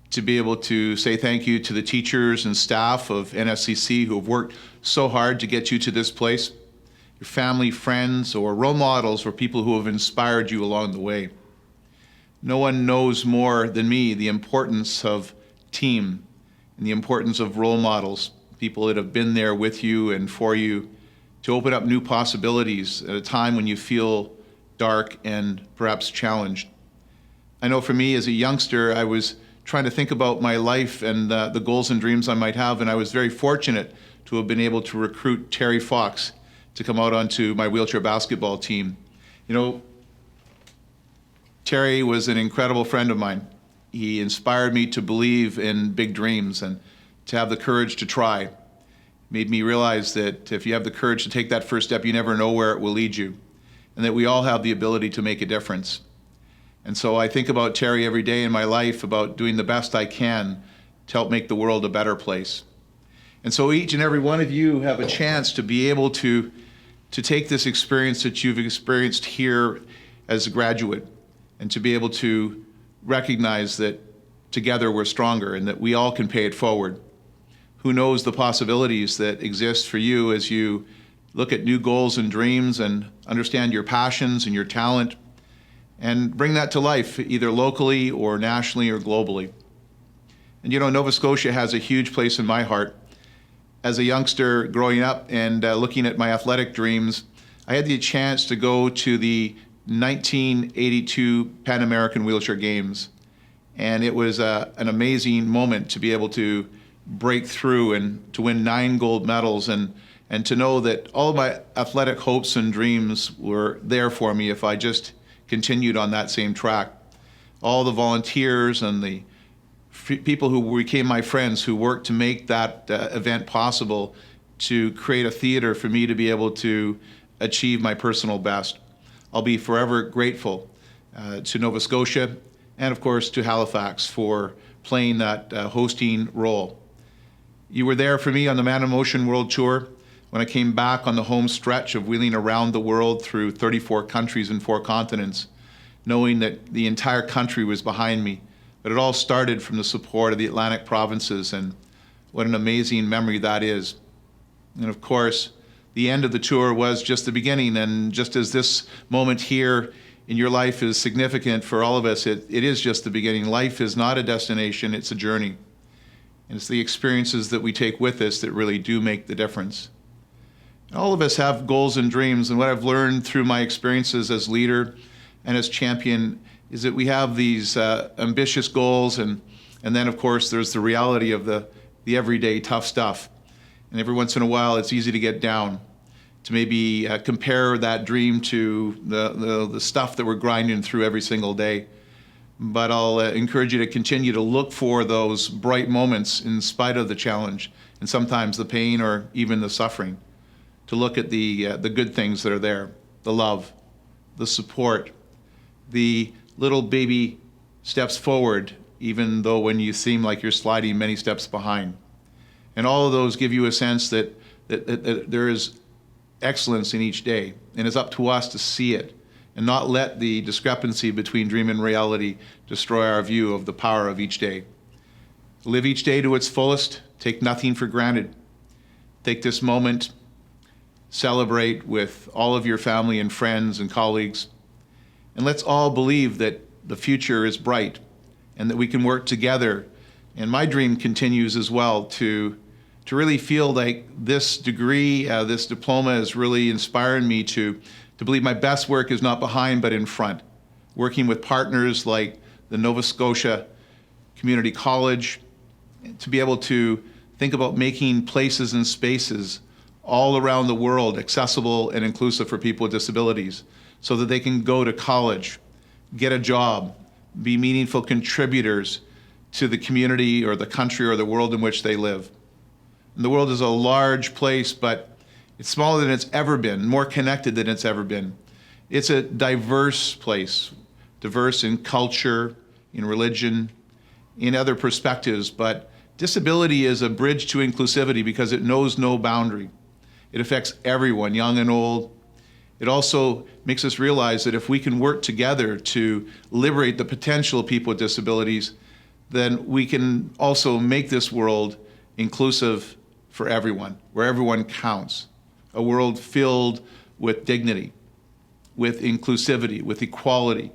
Speaker 10: to be able to say thank you to the teachers and staff of NSCC who have worked so hard to get you to this place, your family, friends, or role models, or people who have inspired you along the way. No one knows more than me the importance of team and the importance of role models, people that have been there with you and for you to open up new possibilities at a time when you feel dark and perhaps challenged. I know for me as a youngster, I was trying to think about my life and the goals and dreams I might have, and I was very fortunate to have been able to recruit Terry Fox to come out onto my wheelchair basketball team. You know, Terry was an incredible friend of mine. He inspired me to believe in big dreams and to have the courage to try. Made me realize that if you have the courage to take that first step, you never know where it will lead you, and that we all have the ability to make a difference. And so I think about Terry every day in my life, about doing the best I can to help make the world a better place. And so each and every one of you have a chance to be able to take this experience that you've experienced here as a graduate and to be able to recognize that together we're stronger and that we all can pay it forward. Who knows the possibilities that exist for you as you look at new goals and dreams and understand your passions and your talent and bring that to life either locally or nationally or globally. And you know, Nova Scotia has a huge place in my heart. As a youngster growing up and looking at my athletic dreams, I had the chance to go to the 1982 Pan American Wheelchair Games. And it was an amazing moment to be able to break through and to win 9 gold medals and to know that all of my athletic hopes and dreams were there for me if I just continued on that same track. All the volunteers and the people who became my friends who worked to make that event possible, to create a theater for me to be able to achieve my personal best. I'll be forever grateful to Nova Scotia and of course to Halifax for playing that hosting role. You were there for me on the Man in Motion World Tour when I came back on the home stretch of wheeling around the world through 34 countries and 4 continents, knowing that the entire country was behind me. But it all started from the support of the Atlantic provinces, and what an amazing memory that is. And of course, the end of the tour was just the beginning, and just as this moment here in your life is significant for all of us, it is just the beginning. Life is not a destination, it's a journey. And it's the experiences that we take with us that really do make the difference. All of us have goals and dreams, and what I've learned through my experiences as leader and as champion is that we have these ambitious goals, and then of course there's the reality of the everyday tough stuff. And every once in a while it's easy to get down, to maybe compare that dream to the stuff that we're grinding through every single day. But I'll encourage you to continue to look for those bright moments in spite of the challenge and sometimes the pain or even the suffering. To look at the good things that are there, the love, the support, the little baby steps forward, even though when you seem like you're sliding many steps behind. And all of those give you a sense that there is excellence in each day, and it's up to us to see it and not let the discrepancy between dream and reality destroy our view of the power of each day. Live each day to its fullest, take nothing for granted. Take this moment, celebrate with all of your family and friends and colleagues, and let's all believe that the future is bright and that we can work together. And my dream continues as well to really feel like this degree, this diploma is really inspiring me to believe my best work is not behind but in front. Working with partners like the Nova Scotia Community College, to be able to think about making places and spaces all around the world accessible and inclusive for people with disabilities so that they can go to college, get a job, be meaningful contributors to the community or the country or the world in which they live. And the world is a large place, but it's smaller than it's ever been, more connected than it's ever been. It's a diverse place, diverse in culture, in religion, in other perspectives, but disability is a bridge to inclusivity because it knows no boundary. It affects everyone, young and old. It also makes us realize that if we can work together to liberate the potential of people with disabilities, then we can also make this world inclusive for everyone, where everyone counts. A world filled with dignity, with inclusivity, with equality,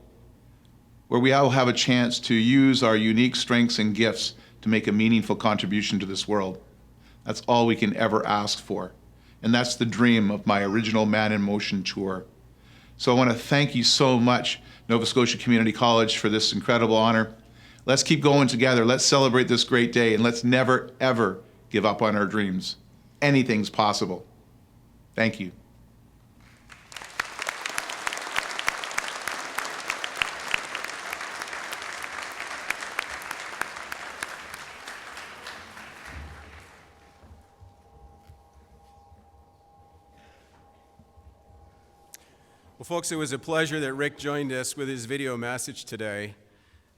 Speaker 10: where we all have a chance to use our unique strengths and gifts to make a meaningful contribution to this world. That's all we can ever ask for. And that's the dream of my original Man in Motion tour. So I want to thank you so much, Nova Scotia Community College, for this incredible honor. Let's keep going together. Let's celebrate this great day, and let's never, ever give up on our dreams. Anything's possible. Thank you.
Speaker 7: Well, folks, it was a pleasure that Rick joined us with his video message today.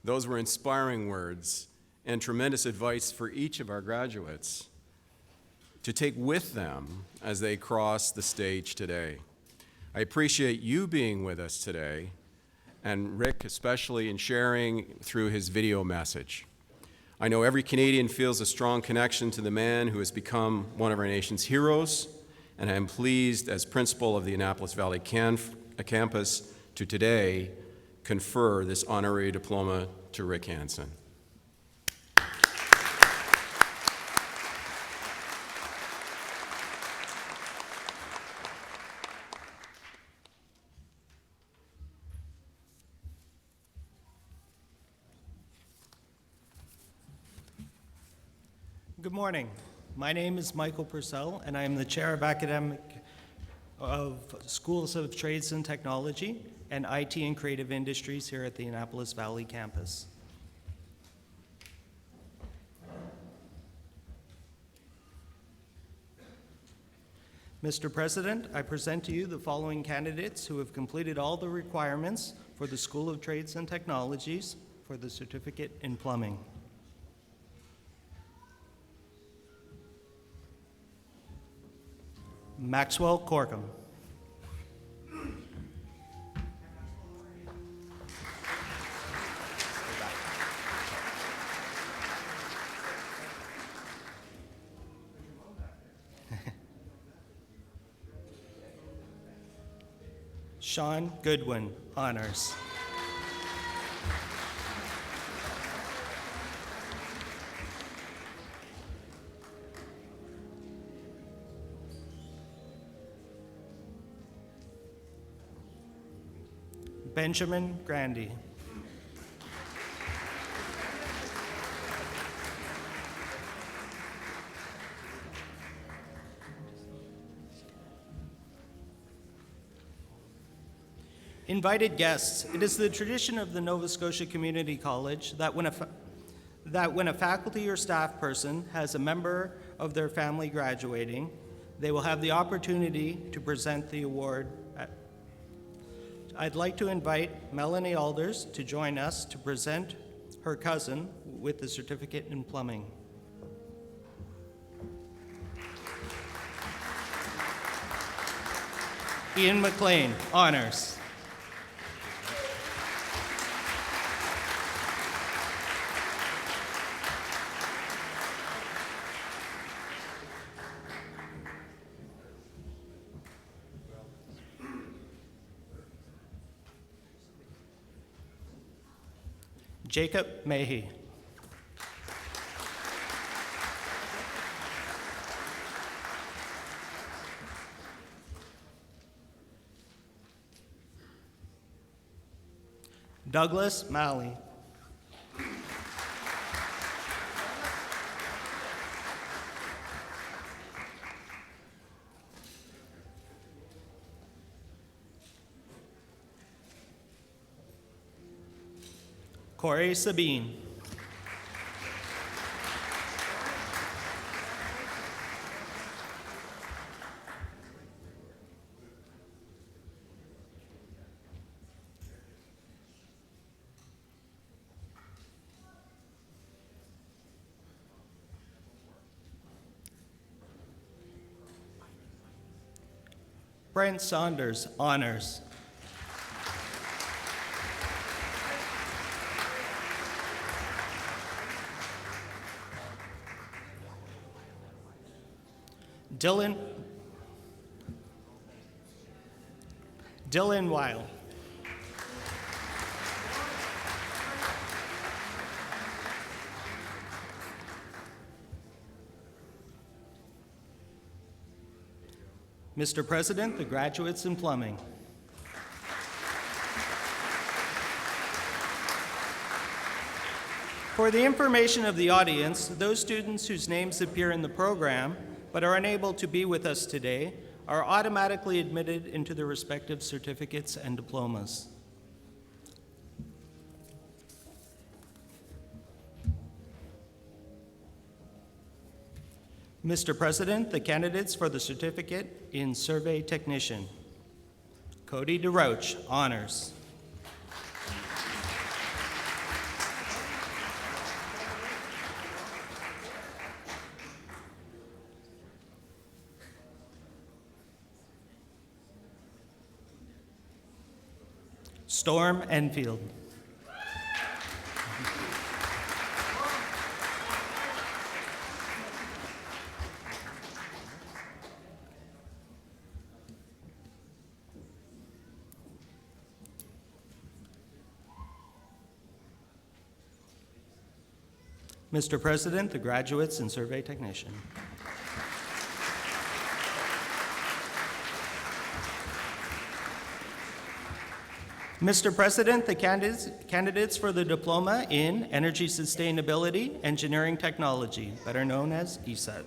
Speaker 7: Those were inspiring words and tremendous advice for each of our graduates to take with them as they cross the stage today. I appreciate you being with us today, and Rick especially in sharing through his video message. I know every Canadian feels a strong connection to the man who has become one of our nation's heroes, and I am pleased as principal of the Annapolis Valley campus to today confer this honorary diploma to Rick Hansen.
Speaker 11: Good morning. My name is Michael Purcell, and I am the Chair of Schools of Trades and Technology and IT and Creative Industries here at the Annapolis Valley campus. Mr. President, I present to you the following candidates who have completed all the requirements for the School of Trades and Technologies for the certificate in plumbing. Maxwell Corkum. Sean Goodwin, honors. Benjamin Grandy. Invited guests, it is the tradition of the Nova Scotia Community College that when a faculty or staff person has a member of their family graduating, they will have the opportunity to present the award. I'd like to invite Melanie Alders to join us to present her cousin with the certificate in plumbing. Ian MacLean, honors. Jacob Mahey. Douglas Malley. Corey Sabine. Brent Saunders, honors. Dylan Weil. Mr. President, the graduates in plumbing. For the information of the audience, those students whose names appear in the program but are unable to be with us today are automatically admitted into their respective certificates and diplomas. Mr. President, the candidates for the certificate in Survey Technician. Cody DeRoche, honors. Storm Enfield. Mr. President, the graduates and survey technician. Mr. President, the candidates for the Diploma in Energy Sustainability Engineering Technology, better known as ESET.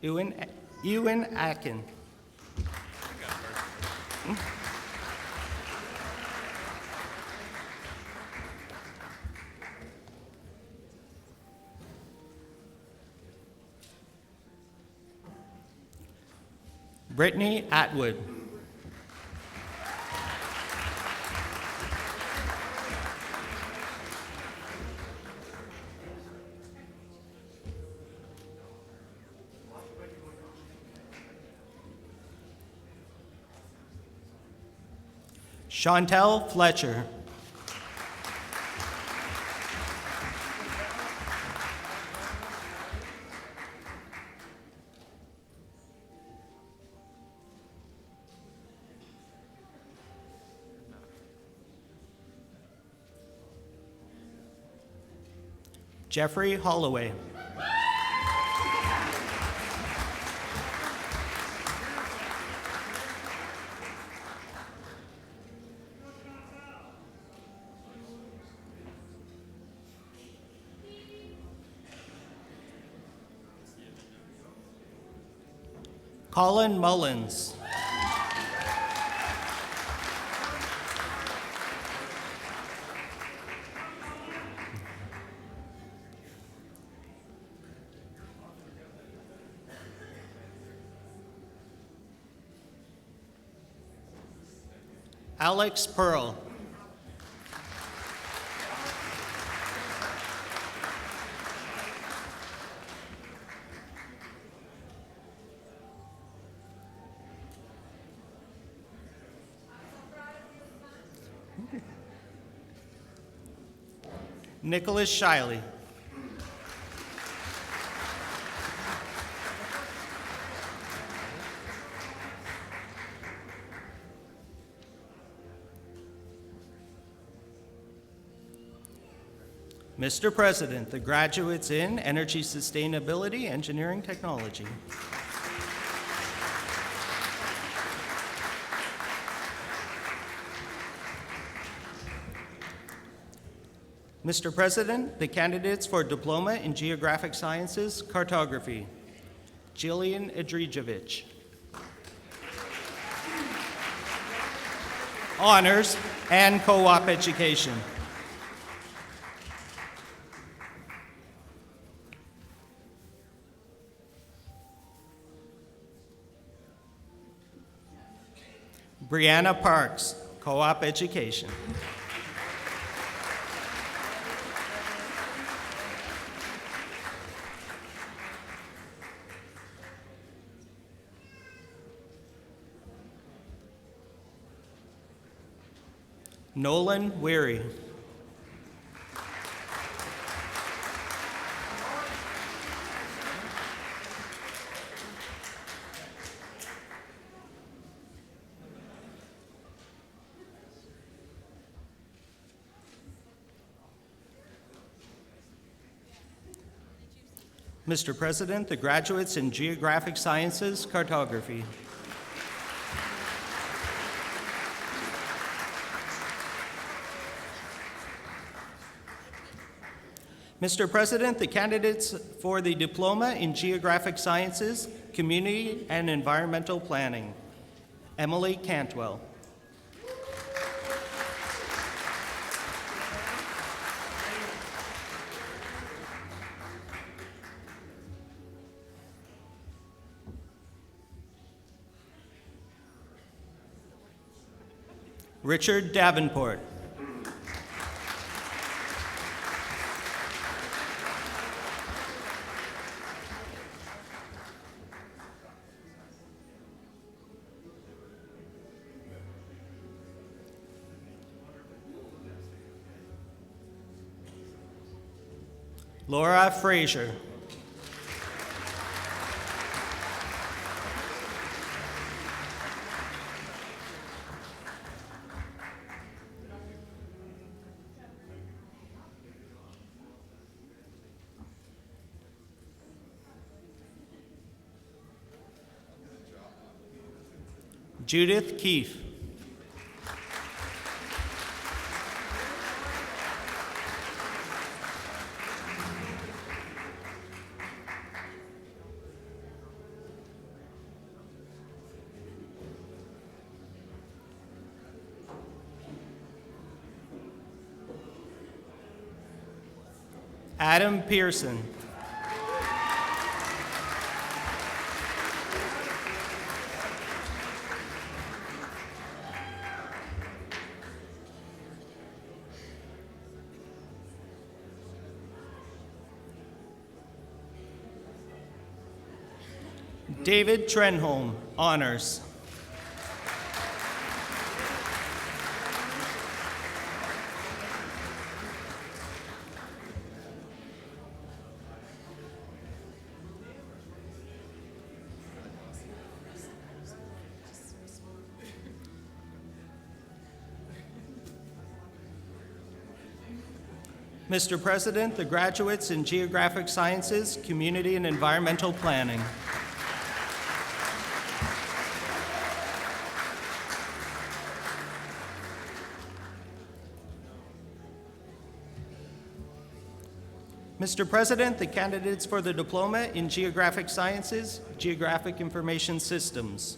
Speaker 11: Ewan Atkin. Brittany Atwood. Chantel Fletcher. Jeffrey Holloway. Colin Mullins. Alex Pearl. Nicholas Shiley. Mr. President, the graduates in Energy Sustainability, Engineering Technology. Mr. President, the candidates for Diploma in Geographic Sciences, Cartography. Jillian Adrijevich. Honors and Co-op Education. Brianna Parks, Co-op Education. Nolan Weary. Mr. President, the graduates in Geographic Sciences, Cartography. Mr. President, the candidates for the Diploma in Geographic Sciences, Community and Environmental Planning. Emily Cantwell. Richard Davenport. Laura Frazier. Judith Keefe. Adam Pearson. David Trenholm, honors. Mr. President, the graduates in Geographic Sciences, Community and Environmental Planning. Mr. President, the candidates for the Diploma in Geographic Sciences, Geographic Information Systems.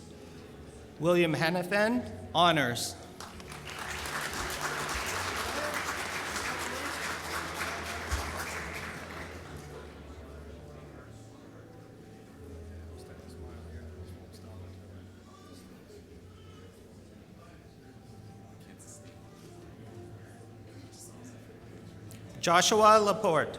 Speaker 11: William Hannafan, honors. Joshua Laporte.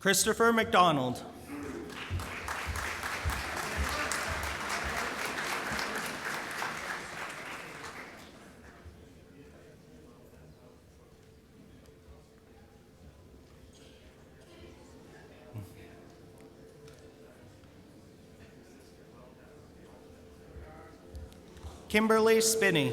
Speaker 11: Christopher McDonald. Kimberly Spinney.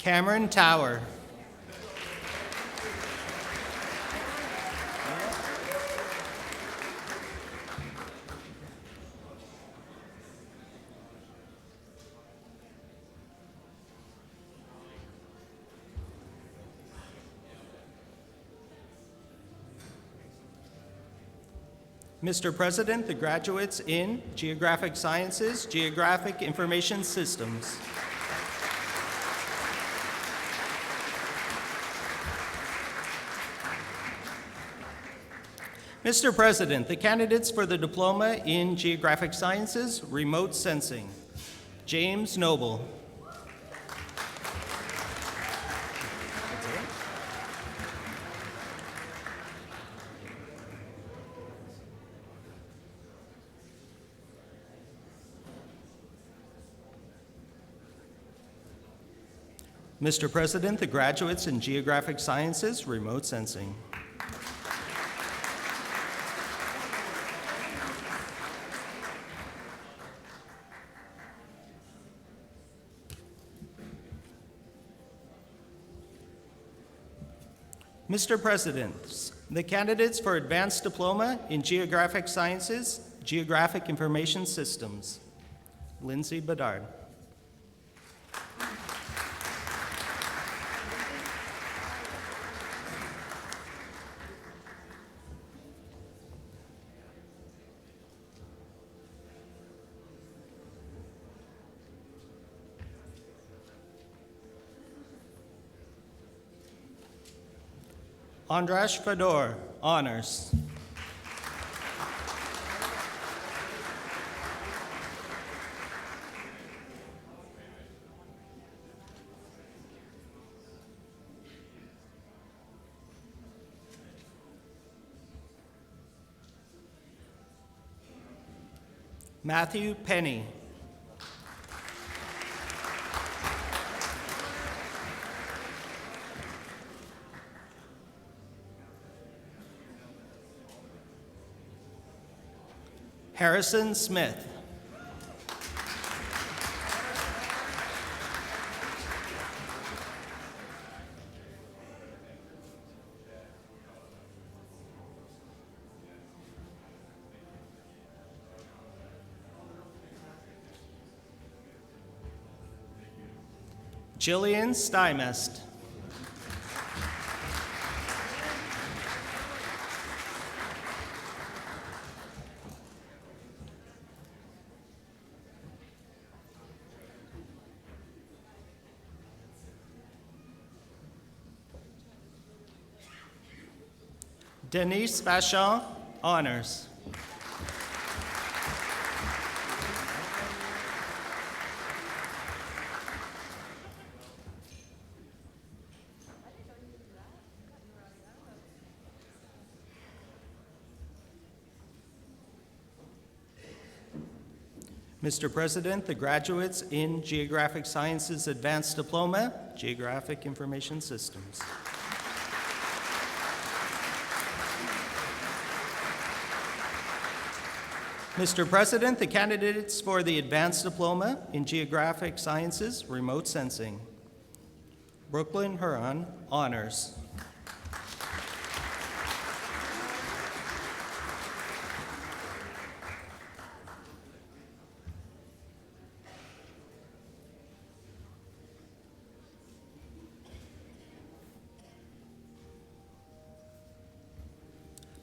Speaker 11: Cameron Tower. Mr. President, the graduates in Geographic Sciences, Geographic Information Systems. Mr. President, the candidates for the Diploma in Geographic Sciences, Remote Sensing. James Noble. Mr. President, the graduates in Geographic Sciences, Remote Sensing. Mr. President, the candidates for Advanced Diploma in Geographic Sciences, Geographic Information Systems. Lindsay Bedard. Andras Fedor, honors. Matthew Penny. Harrison Smith. Jillian Stymest. Denise Vachon, honors. Mr. President, the graduates in Geographic Sciences Advanced Diploma, Geographic Information Systems. Mr. President, the candidates for the Advanced Diploma in Geographic Sciences, Remote Sensing. Brooklyn Huron, honors.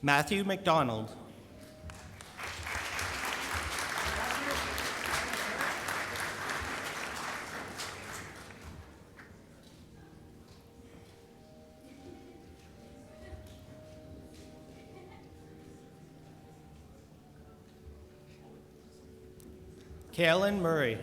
Speaker 11: Matthew McDonald. Kaylin Murray.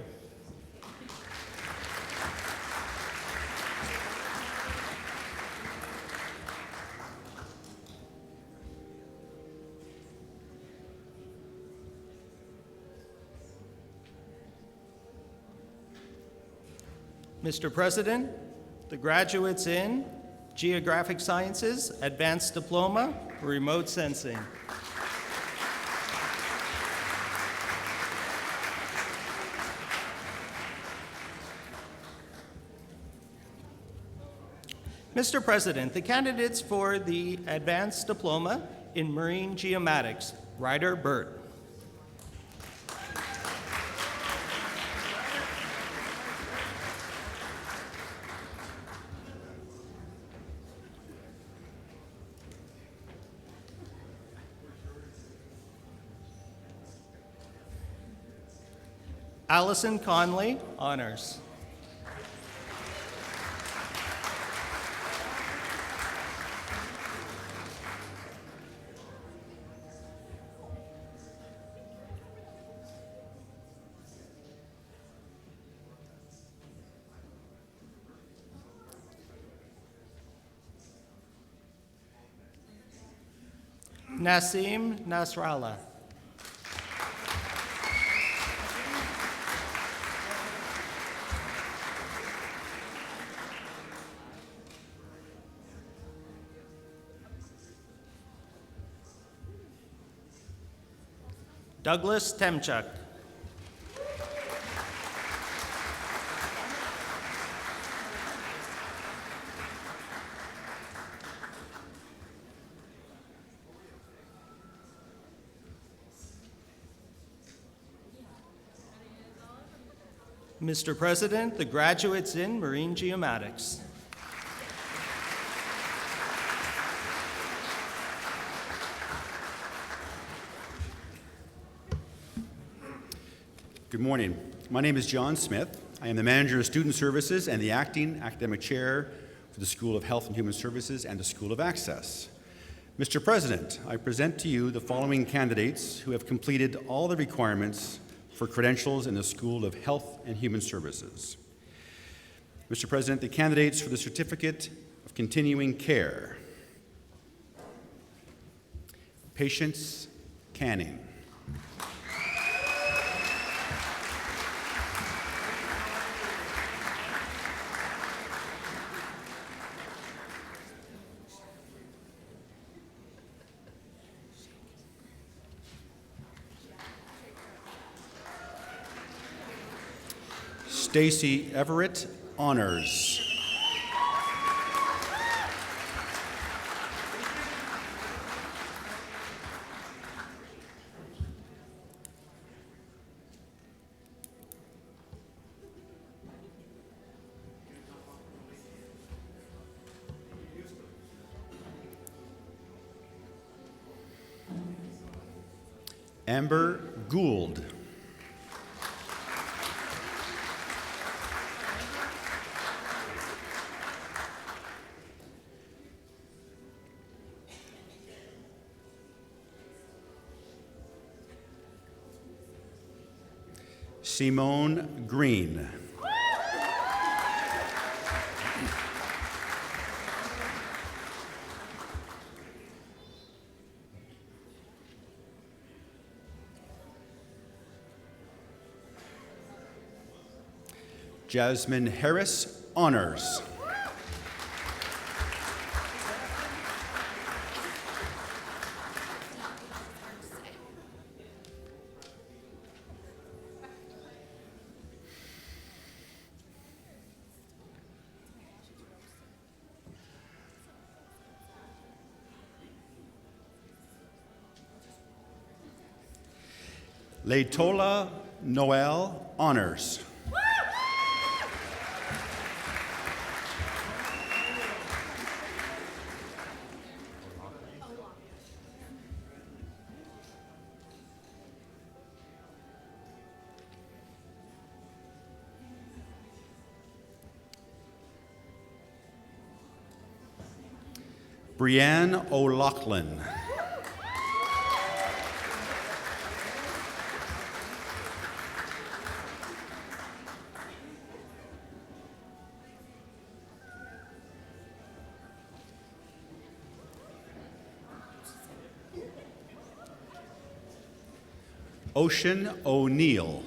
Speaker 11: Mr. President, the graduates in Geographic Sciences, Advanced Diploma, Remote Sensing. Mr. President, the candidates for the Advanced Diploma in Marine Geomatics, Ryder Burt. Allison Conley, honors. Nassim Nasrallah. Douglas Temchuk. Mr. President, the graduates in Marine Geomatics.
Speaker 12: Good morning. My name is John Smith. I am the Manager of Student Services and the Acting Academic Chair for the School of Health and Human Services and the School of Access. Mr. President, I present to you the following candidates who have completed all the requirements for credentials in the School of Health and Human Services. Mr. President, the candidates for the Certificate of Continuing Care. Patience Canning. Stacy Everett, honors. Amber Gould. Simone Green. Jasmine Harris, honors. Leitola Noel, honors. Brianne O'Loughlin. Ocean O'Neill.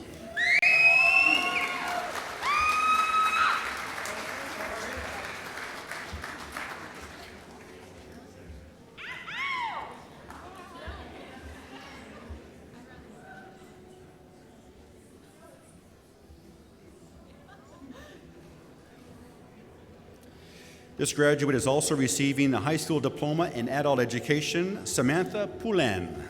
Speaker 12: This graduate is also receiving a high school diploma in adult education, Samantha Poulin.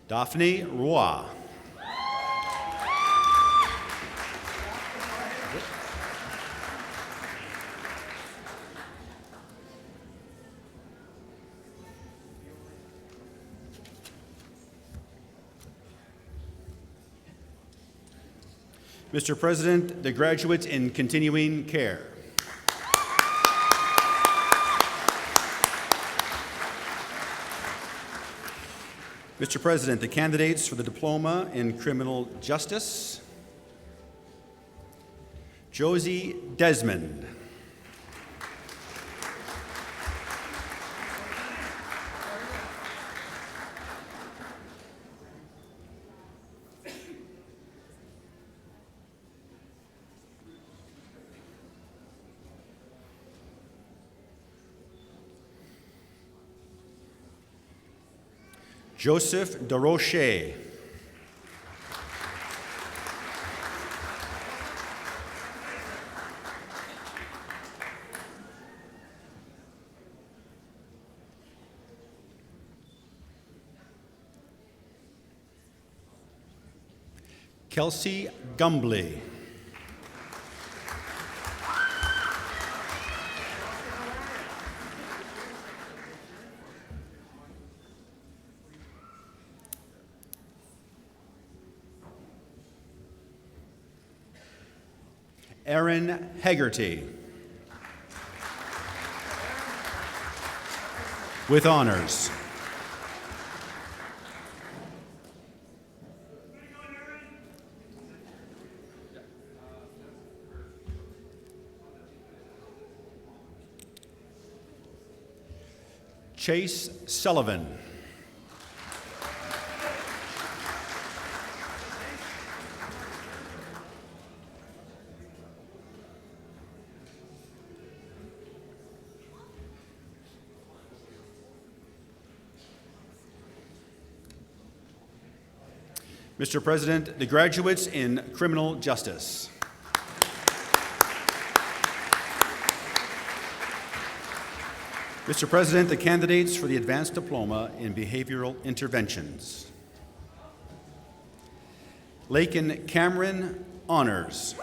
Speaker 12: Daphne Roy. Mr. President, the graduates in continuing care. Mr. President, the candidates for the Diploma in Criminal Justice: Josie Desmond. Joseph DeRoche. Kelsey Gumbley. Aaron Hegarty. With honors. Chase Sullivan. Mr. President, the graduates in criminal justice. Mr. President, the candidates for the Advanced Diploma in Behavioral Interventions. Lakin Cameron, honors.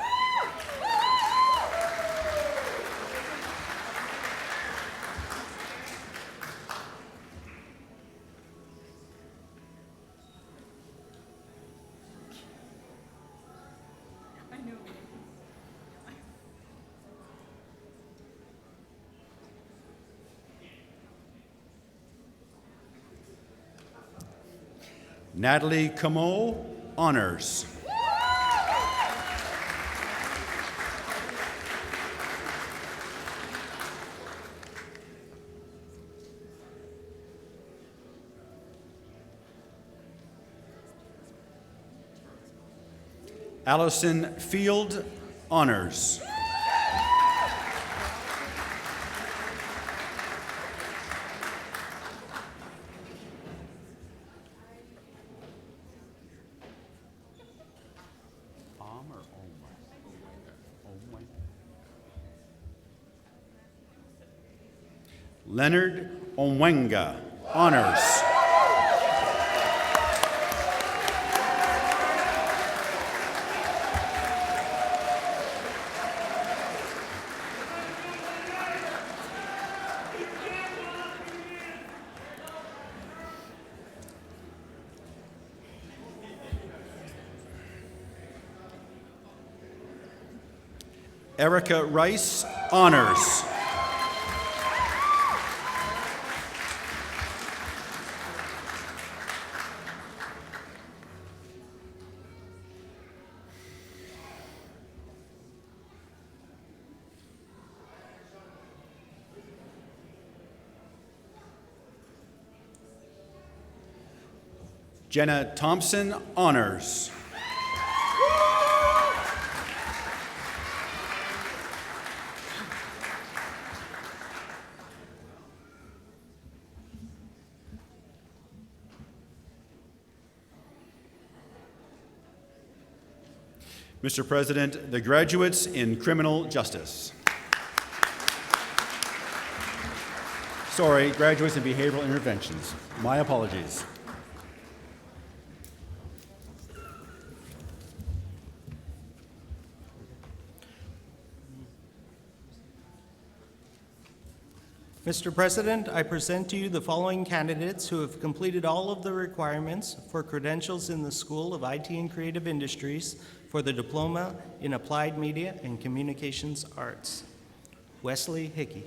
Speaker 12: Natalie Camo, honors. Allison Field, honors. Leonard Onwenga, honors. Erica Rice, honors. Jenna Thompson, honors. Mr. President, the graduates in criminal justice. Sorry, graduates in behavioral interventions. My apologies.
Speaker 11: Mr. President, I present to you the following candidates who have completed all of the requirements for credentials in the School of IT and Creative Industries for the Diploma in Applied Media and Communications Arts. Wesley Hickey.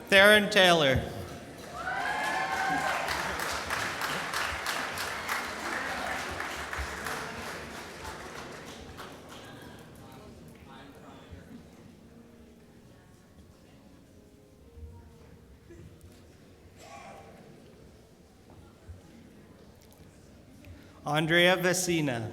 Speaker 11: Theron Taylor. Andrea Vecina.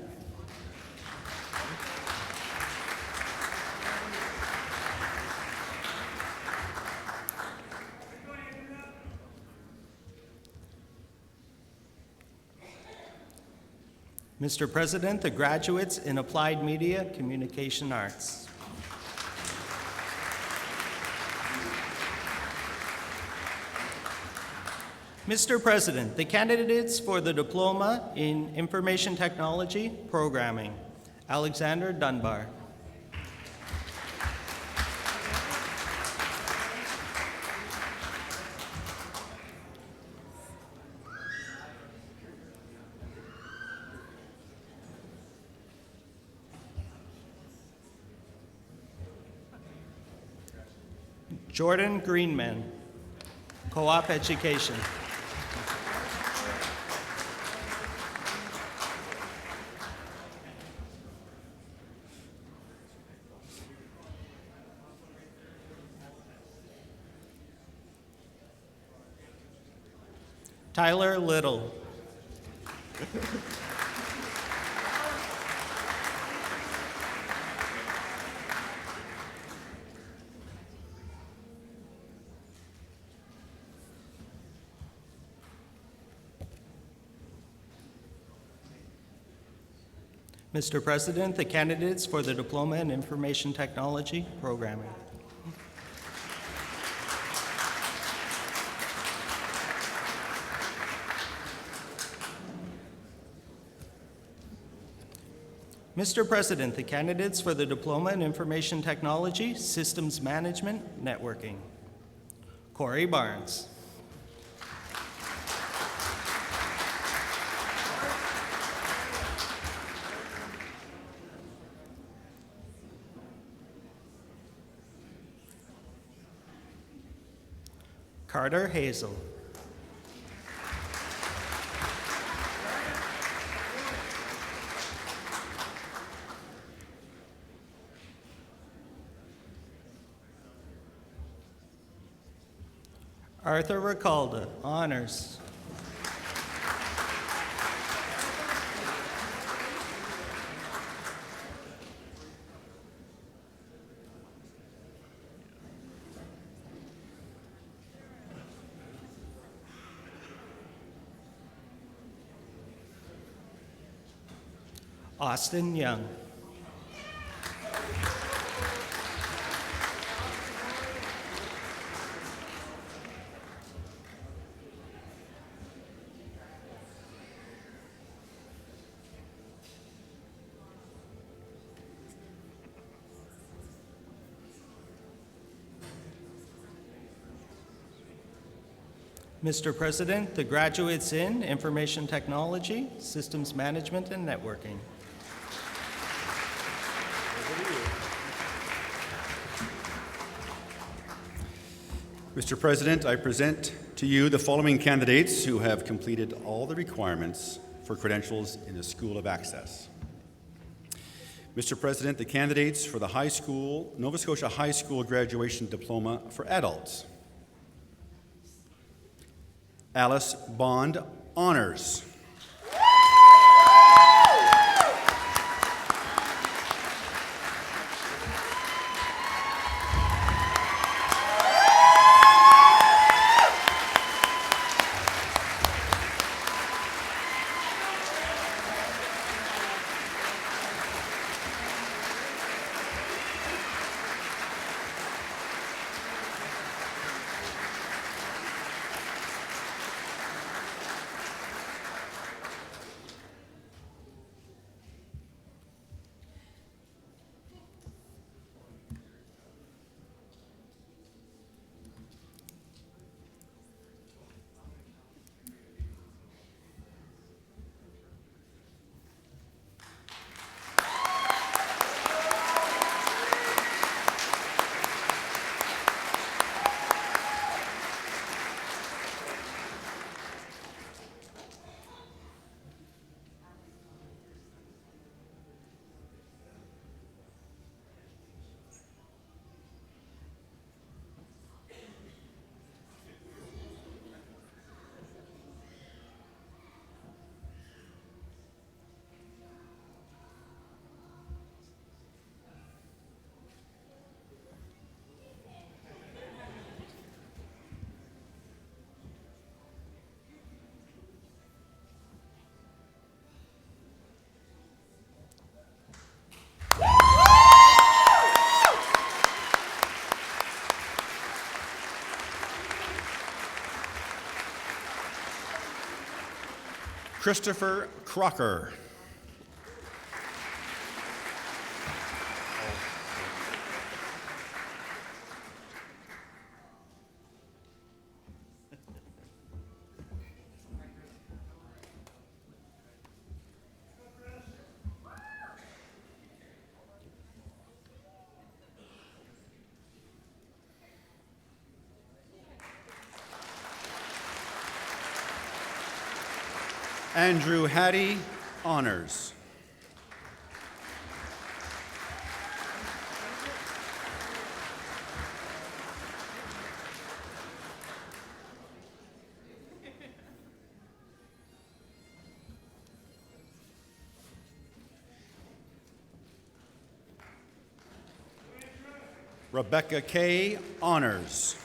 Speaker 11: Mr. President, the graduates in Applied Media Communication Arts. Mr. President, the candidates for the Diploma in Information Technology Programming. Alexander Dunbar. Jordan Greenman, Co-op Education. Tyler Little. Mr. President, the candidates for the Diploma in Information Technology Programming. Mr. President, the candidates for the Diploma in Information Technology Systems Management Networking. Corey Barnes. Carter Hazel. Arthur Ricalda, honors. Austin Young. Mr. President, the graduates in Information Technology, Systems Management, and Networking.
Speaker 12: Mr. President, I present to you the following candidates who have completed all the requirements for credentials in the School of Access. Mr. President, the candidates for the high school, Nova Scotia High School Graduation Diploma for Adults. Alice Bond, Honors. Christopher Crocker. Andrew Hattie, Honors. Rebecca Kay, Honors.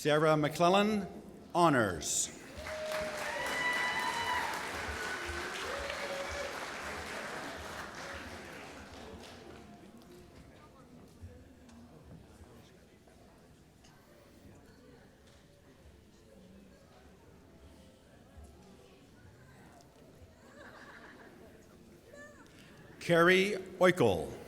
Speaker 12: Sarah McClellan, Honors. Carrie Oikel.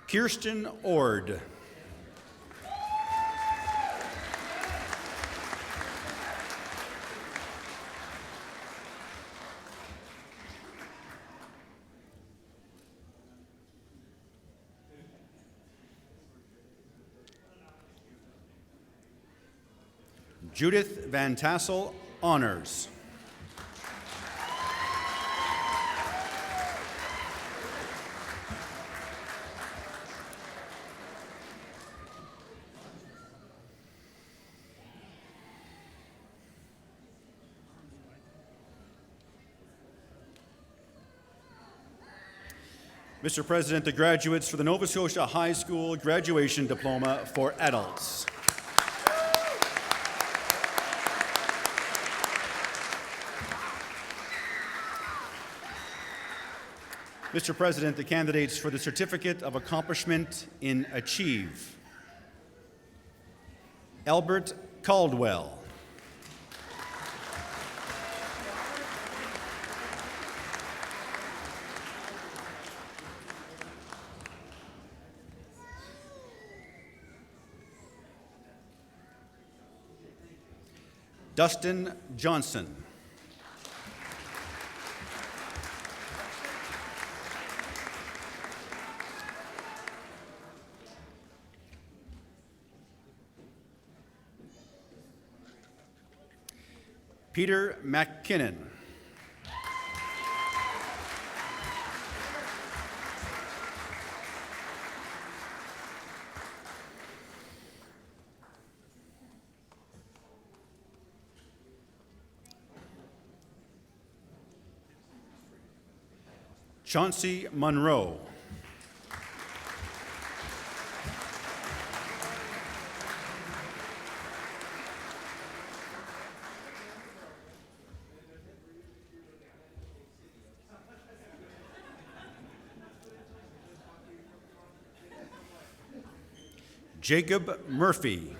Speaker 12: Kirsten Ord. Judith Van Tassel, Honors. Mr. President, the graduates for the Nova Scotia High School Graduation Diploma for Adults. Mr. President, the candidates for the Certificate of Accomplishment in Achieve. Albert Caldwell. Dustin Johnson. Peter McKinnon. Chauncey Monroe. Jacob Murphy.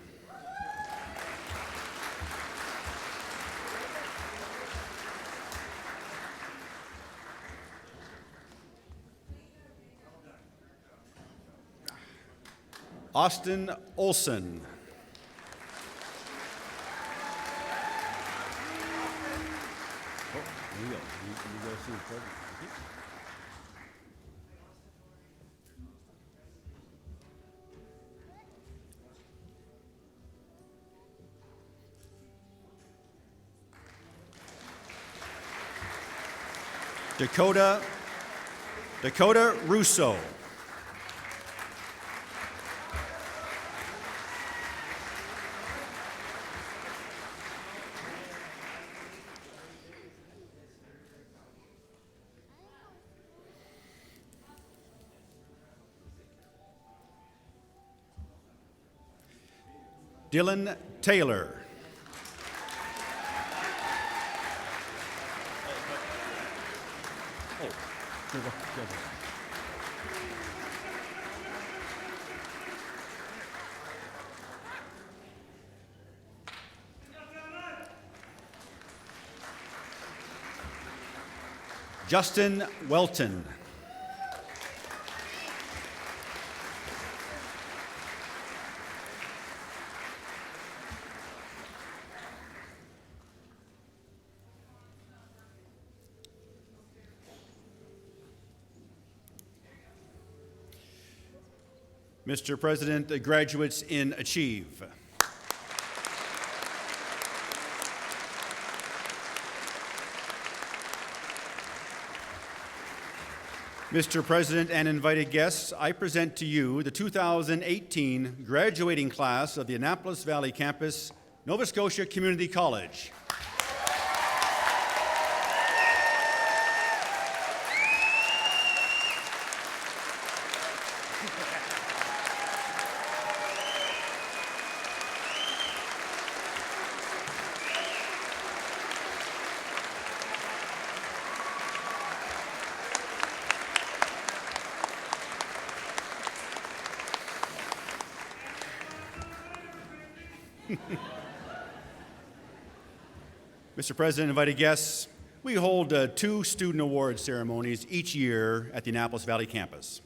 Speaker 12: Austin Olson. Dakota Russo. Dylan Taylor. Justin Welton. Mr. President, the graduates in Achieve. Mr. President and invited guests, I present to you the 2018 graduating class of the Annapolis Valley Campus, Nova Scotia Community College. Mr. President, invited guests, we hold two student award ceremonies each year at the Annapolis Valley campus.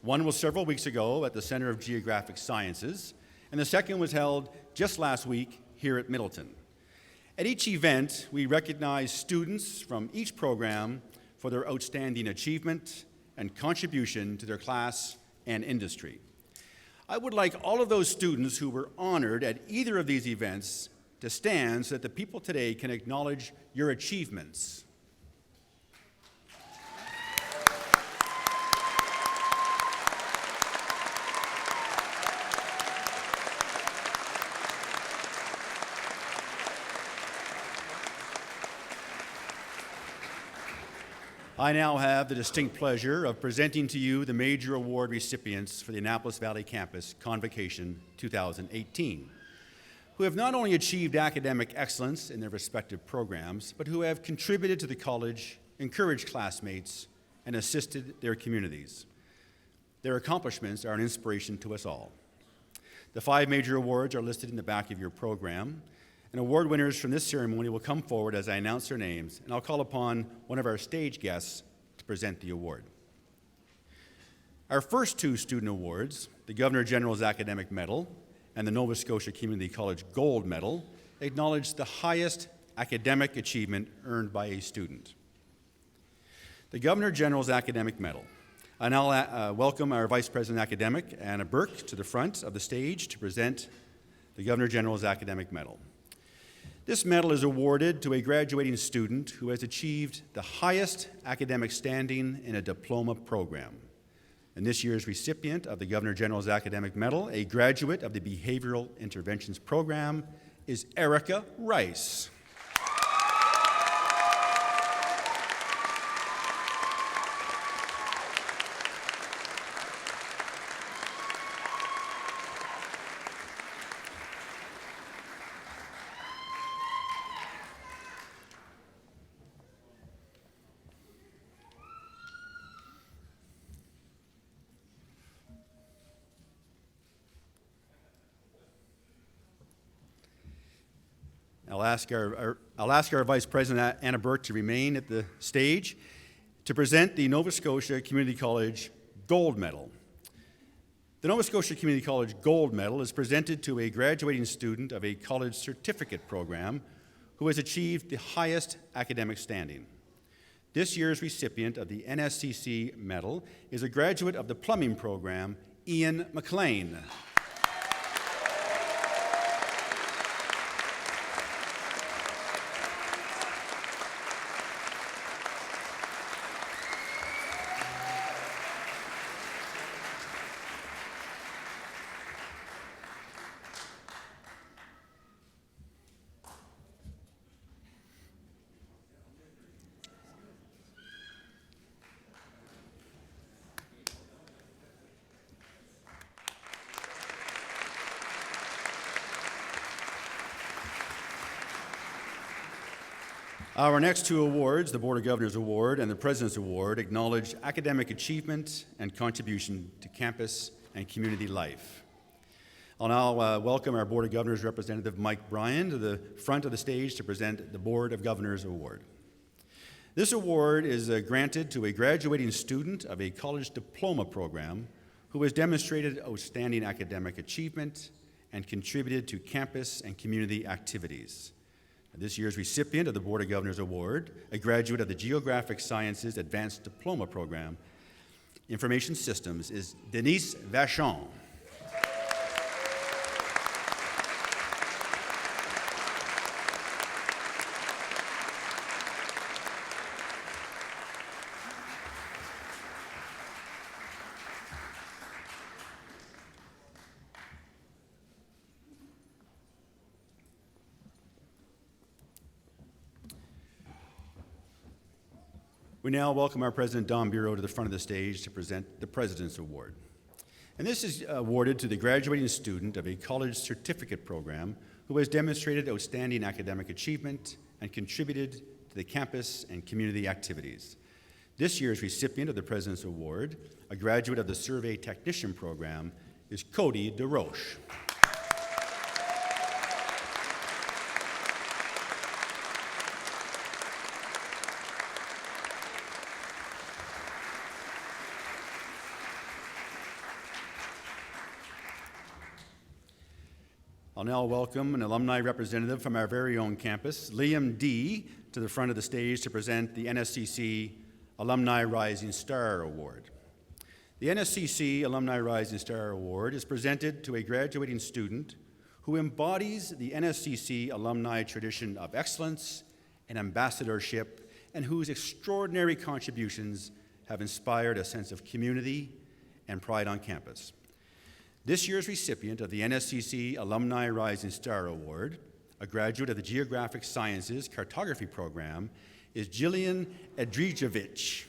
Speaker 12: One was several weeks ago at the Center of Geographic Sciences, and the second was held just last week here at Middleton. At each event, we recognize students from each program for their outstanding achievement and contribution to their class and industry. I would like all of those students who were honored at either of these events to stand so that the people today can acknowledge your achievements. I now have the distinct pleasure of presenting to you the major award recipients for the Annapolis Valley Campus Convocation 2018, who have not only achieved academic excellence in their respective programs, but who have contributed to the college, encouraged classmates, and assisted their communities. Their accomplishments are an inspiration to us all. The 5 major awards are listed in the back of your program, and award winners from this ceremony will come forward as I announce their names, and I'll call upon one of our stage guests to present the award. Our first 2 student awards, the Governor General's Academic Medal and the Nova Scotia Community College Gold Medal, acknowledge the highest academic achievement earned by a student. The Governor General's Academic Medal. I now welcome our Vice President Academic, Anna Burke, to the front of the stage to present the Governor General's Academic Medal. This medal is awarded to a graduating student who has achieved the highest academic standing in a diploma program. And this year's recipient of the Governor General's Academic Medal, a graduate of the Behavioral Interventions Program, is Erica Rice. I'll ask our Vice President, Anna Burke, to remain at the stage to present the Nova Scotia Community College Gold Medal. The Nova Scotia Community College Gold Medal is presented to a graduating student of a college certificate program who has achieved the highest academic standing. This year's recipient of the NSCC Medal is a graduate of the plumbing program, Ian MacLean. Our next 2 awards, the Board of Governors Award and the President's Award, acknowledge academic achievement and contribution to campus and community life. I'll now welcome our Board of Governors representative, Mike Bryan, to the front of the stage to present the Board of Governors Award. This award is granted to a graduating student of a college diploma program who has demonstrated outstanding academic achievement and contributed to campus and community activities. This year's recipient of the Board of Governors Award, a graduate of the Geographic Sciences Advanced Diploma Program, Information Systems, is Denise Vachon. We now welcome our President, Don Bureau, to the front of the stage to present the President's Award. And this is awarded to the graduating student of a college certificate program who has demonstrated outstanding academic achievement and contributed to the campus and community activities. This year's recipient of the President's Award, a graduate of the Survey Technician Program, is Cody DeRoche. I'll now welcome an alumni representative from our very own campus, Liam D., to the front of the stage to present the NSCC Alumni Rising Star Award. The NSCC Alumni Rising Star Award is presented to a graduating student who embodies the NSCC alumni tradition of excellence and ambassadorship, and whose extraordinary contributions have inspired a sense of community and pride on campus. This year's recipient of the NSCC Alumni Rising Star Award, a graduate of the Geographic Sciences Cartography Program, is Jillian Edrijevich.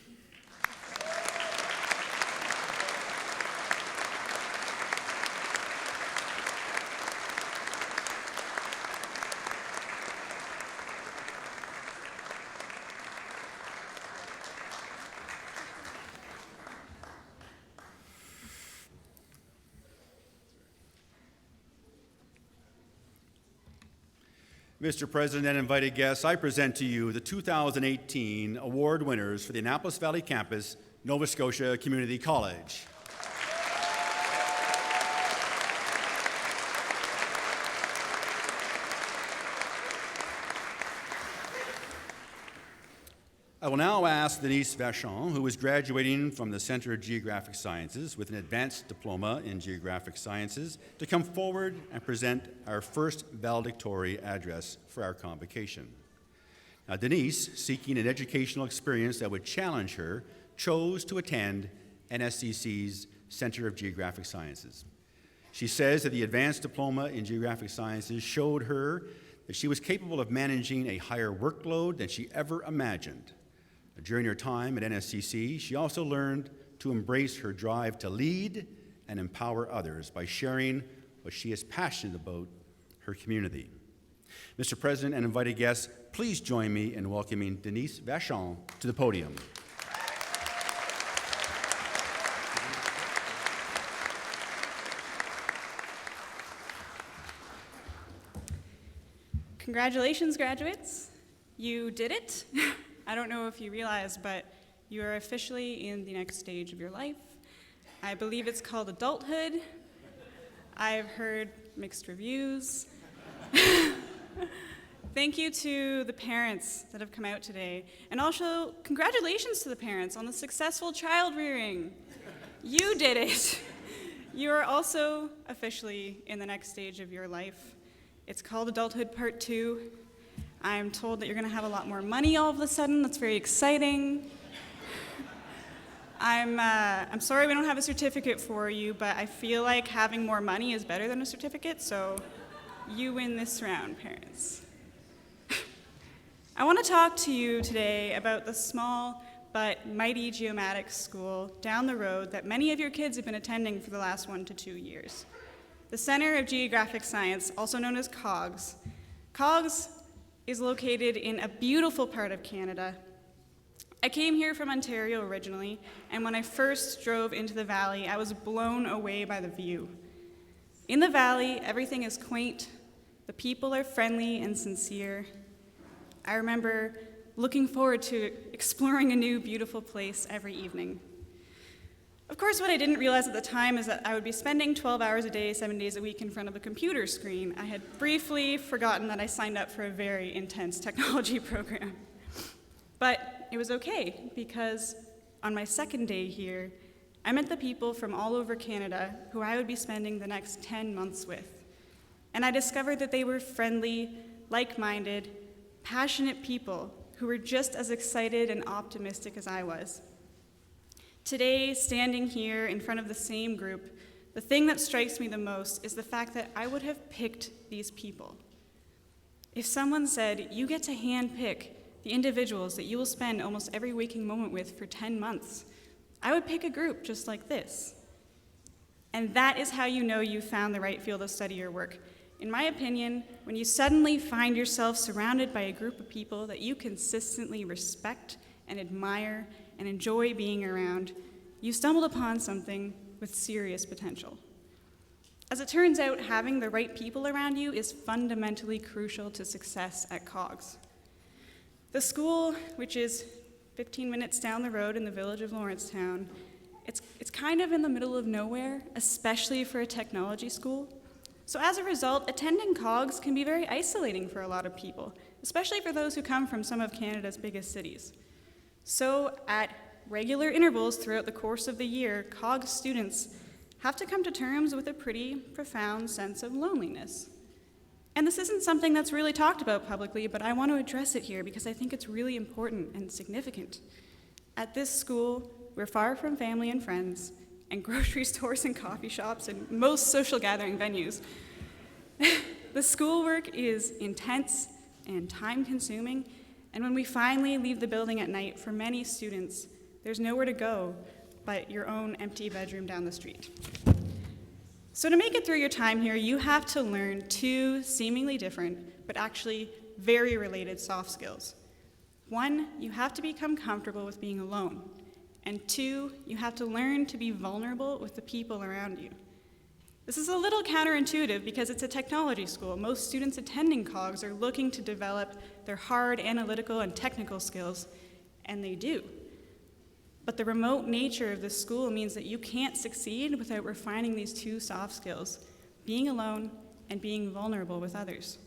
Speaker 12: Mr. President and invited guests, I present to you the 2018 award winners for the Annapolis Valley Campus, Nova Scotia Community College. I will now ask Denise Vachon, who is graduating from the Center of Geographic Sciences with an advanced diploma in Geographic Sciences, to come forward and present our first valedictory address for our convocation. Now, Denise, seeking an educational experience that would challenge her, chose to attend NSCC's Center of Geographic Sciences. She says that the advanced diploma in Geographic Sciences showed her that she was capable of managing a higher workload than she ever imagined. During her time at NSCC, she also learned to embrace her drive to lead and empower others by sharing what she is passionate about, her community. Mr. President and invited guests, please join me in welcoming Denise Vachon to the podium.
Speaker 13: Congratulations, graduates. You did it. I don't know if you realize, but you are officially in the next stage of your life. I believe it's called adulthood. I've heard mixed reviews. Thank you to the parents that have come out today. And also, congratulations to the parents on the successful child rearing. You did it. You are also officially in the next stage of your life. It's called Adulthood Part 2. I'm told that you're going to have a lot more money all of a sudden. That's very exciting. I'm sorry we don't have a certificate for you, but I feel like having more money is better than a certificate, so you win this round, parents. I want to talk to you today about the small but mighty geomatics school down the road that many of your kids have been attending for the last 1 to 2 years. The Center of Geographic Science, also known as COGS. COGS is located in a beautiful part of Canada. I came here from Ontario originally, and when I first drove into the valley, I was blown away by the view. In the valley, everything is quaint, the people are friendly and sincere. I remember looking forward to exploring a new beautiful place every evening. Of course, what I didn't realize at the time is that I would be spending 12 hours a day, 7 days a week in front of a computer screen. I had briefly forgotten that I signed up for a very intense technology program. But it was okay, because on my second day here, I met the people from all over Canada who I would be spending the next 10 months with. And I discovered that they were friendly, like-minded, passionate people who were just as excited and optimistic as I was. Today, standing here in front of the same group, the thing that strikes me the most is the fact that I would have picked these people. If someone said, you get to handpick the individuals that you will spend almost every waking moment with for 10 months, I would pick a group just like this. And that is how you know you found the right field of study or work. In my opinion, when you suddenly find yourself surrounded by a group of people that you consistently respect and admire and enjoy being around, you stumbled upon something with serious potential. As it turns out, having the right people around you is fundamentally crucial to success at COGS. The school, which is 15 minutes down the road in the village of Lawrencetown, it's kind of in the middle of nowhere, especially for a technology school. So as a result, attending COGS can be very isolating for a lot of people, especially for those who come from some of Canada's biggest cities. So at regular intervals throughout the course of the year, COGS students have to come to terms with a pretty profound sense of loneliness. And this isn't something that's really talked about publicly, but I want to address it here because I think it's really important and significant. At this school, we're far from family and friends, and grocery stores and coffee shops and most social gathering venues. The schoolwork is intense and time-consuming, and when we finally leave the building at night, for many students, there's nowhere to go but your own empty bedroom down the street. So to make it through your time here, you have to learn 2 seemingly different, but actually very related soft skills. 1, you have to become comfortable with being alone. And 2, you have to learn to be vulnerable with the people around you. This is a little counterintuitive because it's a technology school. Most students attending COGS are looking to develop their hard analytical and technical skills, and they do. But the remote nature of this school means that you can't succeed without refining these two soft skills, being alone and being vulnerable with others.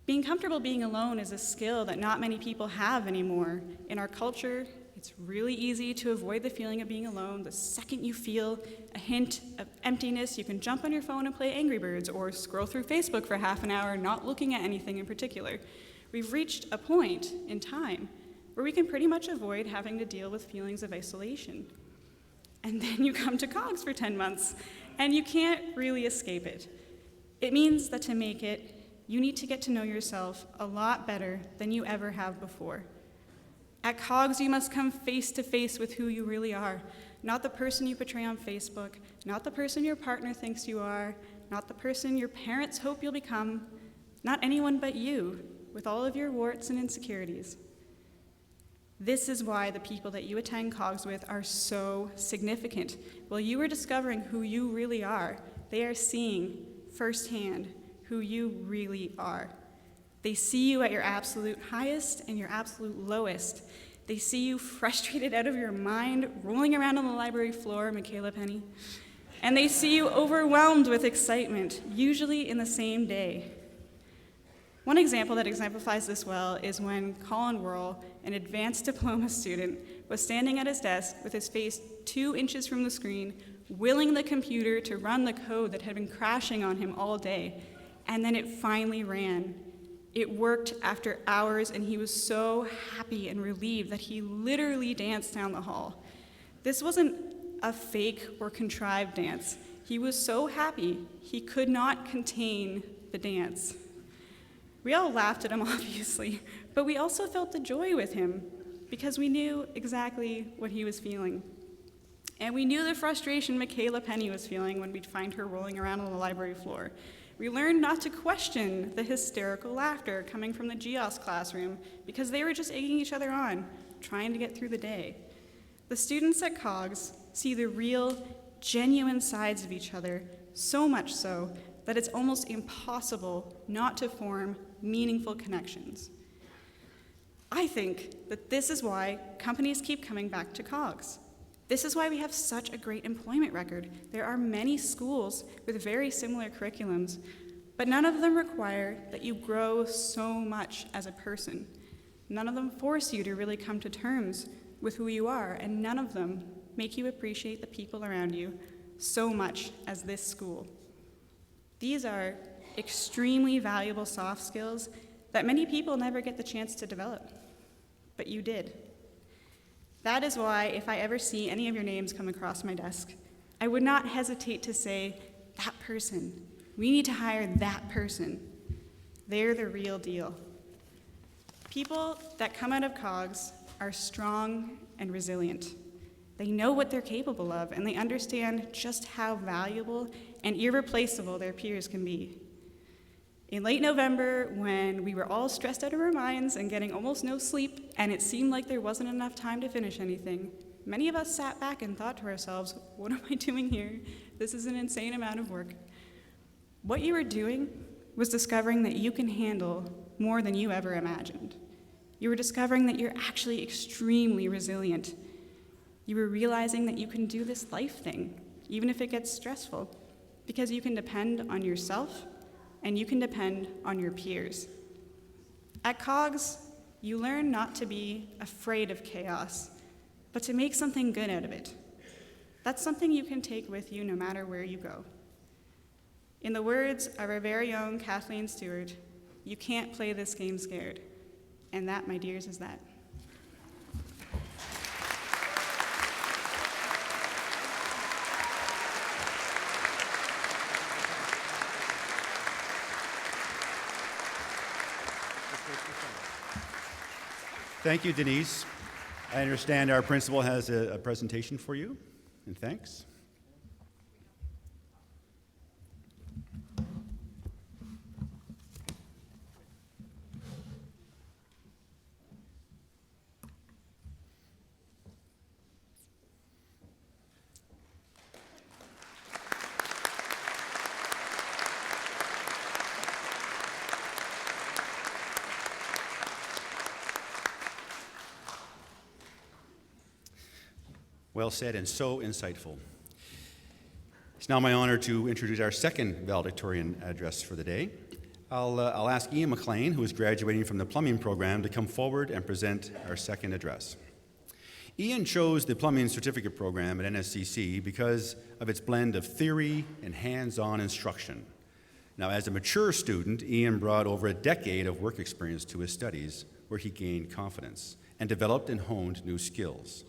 Speaker 13: Being comfortable being alone is a skill that not many people have anymore. In our culture, it's really easy to avoid the feeling of being alone. The second you feel a hint of emptiness, you can jump on your phone and play Angry Birds or scroll through Facebook for half an hour, not looking at anything in particular. We've reached a point in time where we can pretty much avoid having to deal with feelings of isolation. And then you come to COGS for 10 months, and you can't really escape it. It means that to make it, you need to get to know yourself a lot better than you ever have before. At COGS, you must come face to face with who you really are, not the person you portray on Facebook, not the person your partner thinks you are, not the person your parents hope you'll become, not anyone but you, with all of your warts and insecurities. This is why the people that you attend COGS with are so significant. While you are discovering who you really are, they are seeing firsthand who you really are. They see you at your absolute highest and your absolute lowest. They see you frustrated out of your mind, rolling around on the library floor, Michaela Penny. And they see you overwhelmed with excitement, usually in the same day. One example that exemplifies this well is when Colin Worrell, an advanced diploma student, was standing at his desk with his face 2 inches from the screen, willing the computer to run the code that had been crashing on him all day, and then it finally ran. It worked after hours, and he was so happy and relieved that he literally danced down the hall. This wasn't a fake or contrived dance. He was so happy, he could not contain the dance. We all laughed at him, obviously, but we also felt the joy with him because we knew exactly what he was feeling. And we knew the frustration Michaela Penny was feeling when we'd find her rolling around on the library floor. We learned not to question the hysterical laughter coming from the GEOS classroom because they were just egging each other on, trying to get through the day. The students at COGS see the real, genuine sides of each other, so much so that it's almost impossible not to form meaningful connections. I think that this is why companies keep coming back to COGS. This is why we have such a great employment record. There are many schools with very similar curriculums, but none of them require that you grow so much as a person. None of them force you to really come to terms with who you are, and none of them make you appreciate the people around you so much as this school. These are extremely valuable soft skills that many people never get the chance to develop, but you did. That is why if I ever see any of your names come across my desk, I would not hesitate to say, that person. We need to hire that person. They're the real deal. People that come out of COGS are strong and resilient. They know what they're capable of, and they understand just how valuable and irreplaceable their peers can be. In late November, when we were all stressed out of our minds and getting almost no sleep, and it seemed like there wasn't enough time to finish anything, many of us sat back and thought to ourselves, what am I doing here? This is an insane amount of work. What you were doing was discovering that you can handle more than you ever imagined. You were discovering that you're actually extremely resilient. You were realizing that you can do this life thing, even if it gets stressful, because you can depend on yourself and you can depend on your peers. At COGS, you learn not to be afraid of chaos, but to make something good out of it. That's something you can take with you no matter where you go. In the words of our very own Kathleen Stewart, you can't play this game scared. And that, my dears, is that.
Speaker 12: Thank you, Denise. I understand our principal has a presentation for you, and thanks. Well said and so insightful. It's now my honor to introduce our second valedictorian address for the day. I'll ask Ian MacLean, who is graduating from the plumbing program, to come forward and present our second address. Ian chose the plumbing certificate program at NSCC because of its blend of theory and hands-on instruction. Now, as a mature student, Ian brought over a decade of work experience to his studies, where he gained confidence and developed and honed new skills.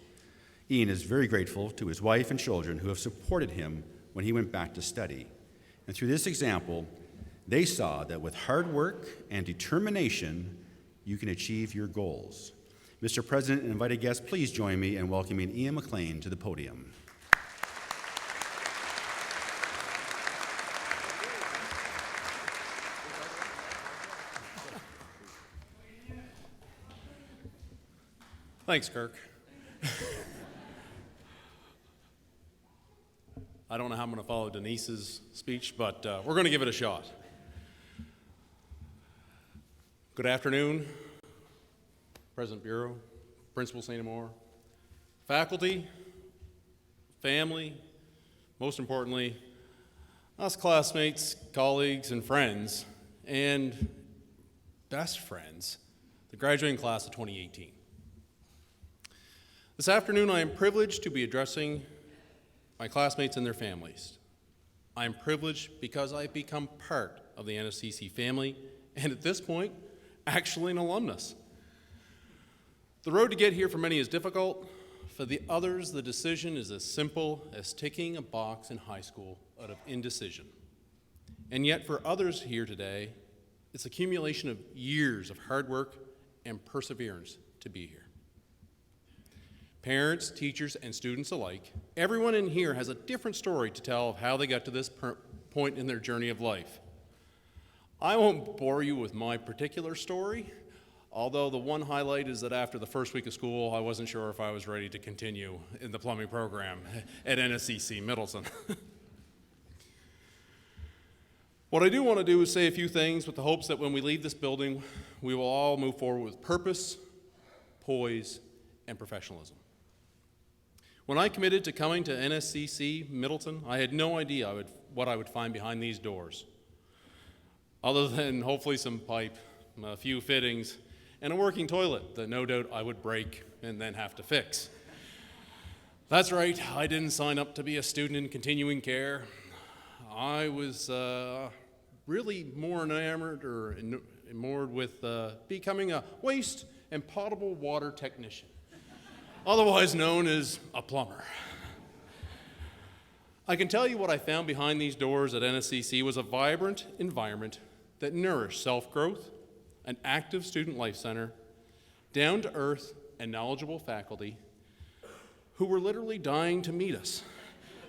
Speaker 12: Ian is very grateful to his wife and children who have supported him when he went back to study. And through this example, they saw that with hard work and determination, you can achieve your goals. Mr. President and invited guests, please join me in welcoming Ian MacLean to the podium.
Speaker 14: Thanks, Kirk. I don't know how I'm going to follow Denise's speech, but we're going to give it a shot. Good afternoon, President Bureau, Principal St. Amour, faculty, family, most importantly, us classmates, colleagues, and friends, and best friends, the graduating class of 2018. This afternoon, I am privileged to be addressing my classmates and their families. I am privileged because I've become part of the NSCC family, and at this point, actually an alumnus. The road to get here for many is difficult. For the others, the decision is as simple as ticking a box in high school out of indecision. And yet for others here today, it's accumulation of years of hard work and perseverance to be here. Parents, teachers, and students alike, everyone in here has a different story to tell of how they got to this point in their journey of life. I won't bore you with my particular story, although the one highlight is that after the first week of school, I wasn't sure if I was ready to continue in the plumbing program at NSCC Middleton. What I do want to do is say a few things with the hopes that when we leave this building, we will all move forward with purpose, poise, and professionalism. When I committed to coming to NSCC Middleton, I had no idea what I would find behind these doors, other than hopefully some pipe, a few fittings, and a working toilet that no doubt I would break and then have to fix. That's right, I didn't sign up to be a student in continuing care. I was really more enamored or enamored with becoming a waste and potable water technician, otherwise known as a plumber. I can tell you what I found behind these doors at NSCC was a vibrant environment that nourished self-growth, an active student life center, down-to-earth and knowledgeable faculty who were literally dying to meet us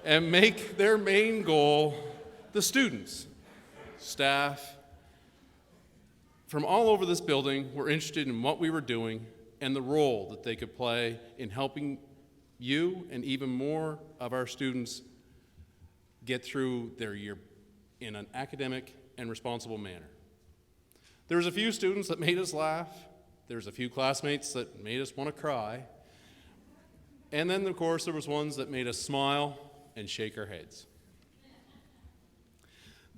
Speaker 14: and make their main goal the students. Staff from all over this building were interested in what we were doing and the role that they could play in helping you and even more of our students get through their year in an academic and responsible manner. There was a few students that made us laugh. There was a few classmates that made us want to cry. And then, of course, there was ones that made us smile and shake our heads.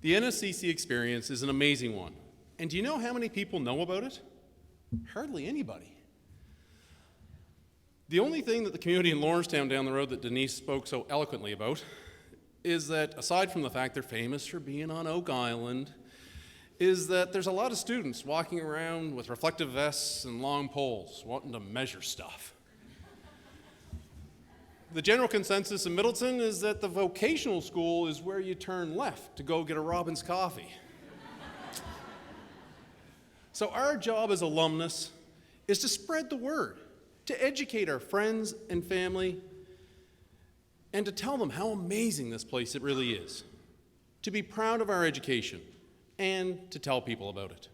Speaker 14: The NSCC experience is an amazing one. And do you know how many people know about it? Hardly anybody. The only thing that the community in Lawrencetown down the road that Denise spoke so eloquently about is that, aside from the fact they're famous for being on Oak Island, is that there's a lot of students walking around with reflective vests and long poles wanting to measure stuff. The general consensus in Middleton is that the vocational school is where you turn left to go get a Robin's coffee. So our job as alumnus is to spread the word, to educate our friends and family, and to tell them how amazing this place it really is, to be proud of our education, and to tell people about it.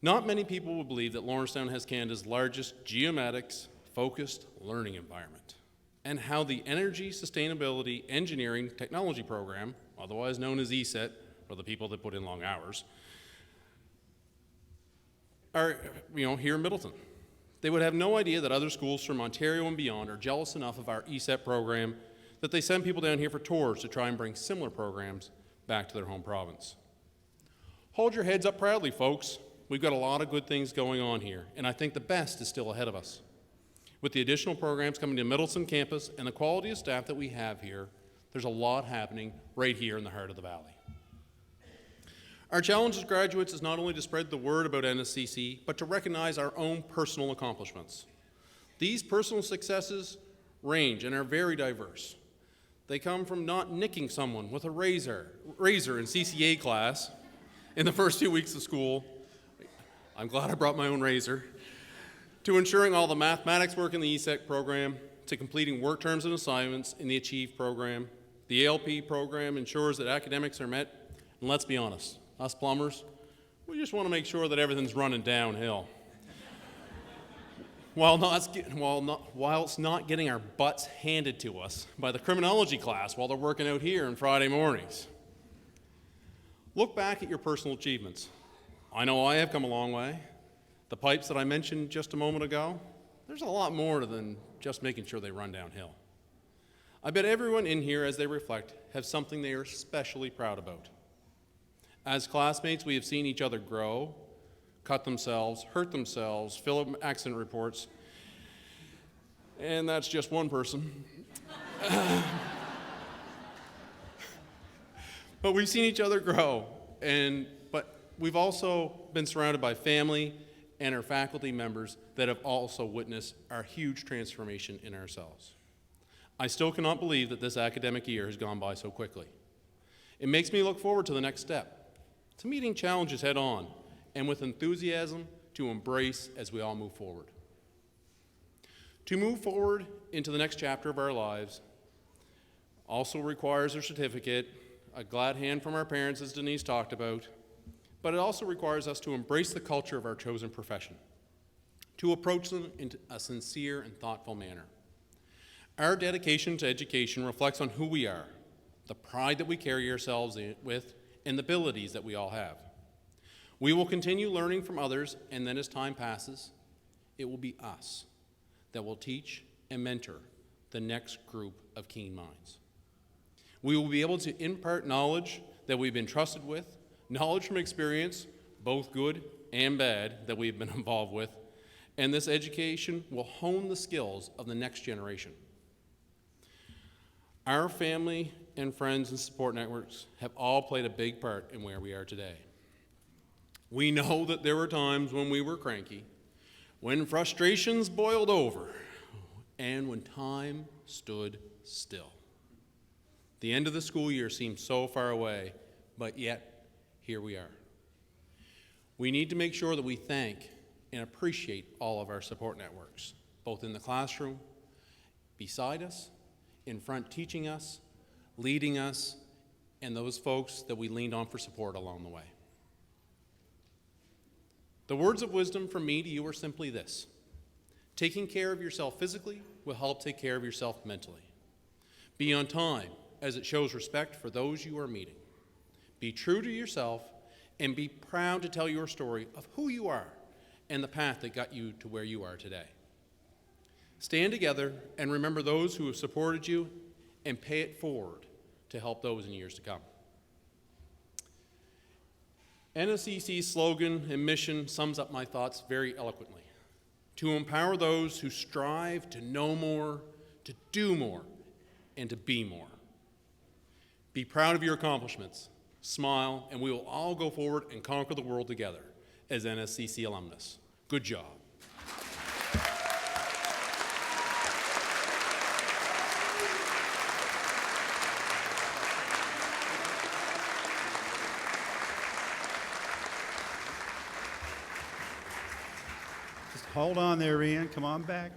Speaker 14: Not many people will believe that Lawrencetown has Canada's largest geomatics-focused learning environment, and how the Energy Sustainability Engineering Technology Program, otherwise known as ESET, for the people that put in long hours, are here in Middleton. They would have no idea that other schools from Ontario and beyond are jealous enough of our ESET program that they send people down here for tours to try and bring similar programs back to their home province. Hold your heads up proudly, folks. We've got a lot of good things going on here, and I think the best is still ahead of us. With the additional programs coming to Middleton campus and the quality of staff that we have here, there's a lot happening right here in the heart of the Valley. Our challenge as graduates is not only to spread the word about NSCC, but to recognize our own personal accomplishments. These personal successes range and are very diverse. They come from not nicking someone with a razor in CCA class in the first 2 weeks of school. I'm glad I brought my own razor. To ensuring all the mathematics work in the ESEC program, to completing work terms and assignments in the Achieve program. The ALP program ensures that academics are met, and let's be honest, us plumbers, we just want to make sure that everything's running downhill. Whilst not getting our butts handed to us by the criminology class while they're working out here on Friday mornings. Look back at your personal achievements. I know I have come a long way. The pipes that I mentioned just a moment ago, there's a lot more than just making sure they run downhill. I bet everyone in here, as they reflect, have something they are especially proud about. As classmates, we have seen each other grow, cut themselves, hurt themselves, fill up accident reports, and that's just one person. But we've seen each other grow, but we've also been surrounded by family and our faculty members that have also witnessed our huge transformation in ourselves. I still cannot believe that this academic year has gone by so quickly. It makes me look forward to the next step, to meeting challenges head on, and with enthusiasm to embrace as we all move forward. To move forward into the next chapter of our lives also requires a certificate, a glad hand from our parents, as Denise talked about, but it also requires us to embrace the culture of our chosen profession, to approach them in a sincere and thoughtful manner. Our dedication to education reflects on who we are, the pride that we carry ourselves with, and the abilities that we all have. We will continue learning from others, and then as time passes, it will be us that will teach and mentor the next group of keen minds. We will be able to impart knowledge that we've been trusted with, knowledge from experience, both good and bad, that we've been involved with, and this education will hone the skills of the next generation. Our family and friends and support networks have all played a big part in where we are today. We know that there were times when we were cranky, when frustrations boiled over, and when time stood still. The end of the school year seemed so far away, but yet, here we are. We need to make sure that we thank and appreciate all of our support networks, both in the classroom, beside us, in front teaching us, leading us, and those folks that we leaned on for support along the way. The words of wisdom from me to you are simply this: taking care of yourself physically will help take care of yourself mentally. Be on time, as it shows respect for those you are meeting. Be true to yourself, and be proud to tell your story of who you are and the path that got you to where you are today. Stand together and remember those who have supported you, and pay it forward to help those in years to come. NSCC's slogan and mission sums up my thoughts very eloquently: to empower those who strive to know more, to do more, and to be more. Be proud of your accomplishments, smile, and we will all go forward and conquer the world together as NSCC alumnus. Good job.
Speaker 12: Just hold on there, Ian. Come on back.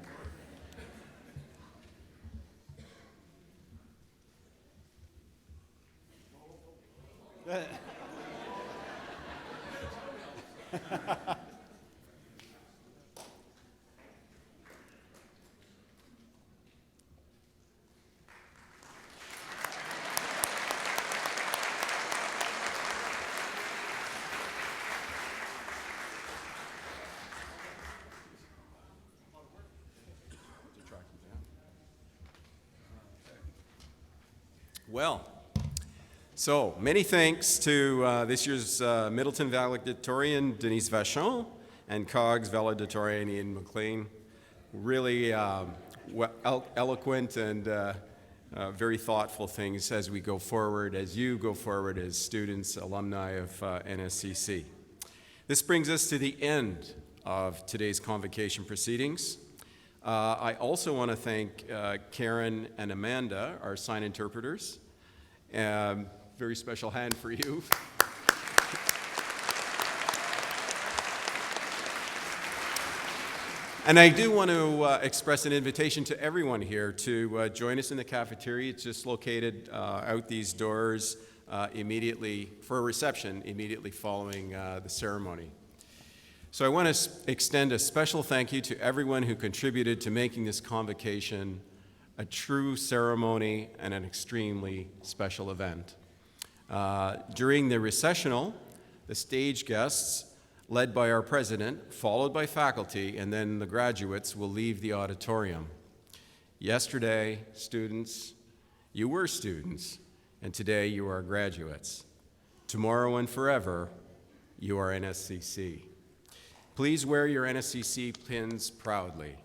Speaker 7: Well, so many thanks to this year's Middleton valedictorian, Denise Vachon, and COGS valedictorian, Ian MacLean. Really eloquent and very thoughtful things as we go forward, as you go forward as students, alumni of NSCC. This brings us to the end of today's convocation proceedings. I also want to thank Karen and Amanda, our sign interpreters. Very special hand for you. And I do want to express an invitation to everyone here to join us in the cafeteria. It's just located out these doors immediately for a reception immediately following the ceremony. So I want to extend a special thank you to everyone who contributed to making this convocation a true ceremony and an extremely special event. During the recessional, the stage guests, led by our president, followed by faculty, and then the graduates will leave the auditorium. Yesterday, students, you were students, and today you are graduates. Tomorrow and forever, you are NSCC. Please wear your NSCC pins proudly.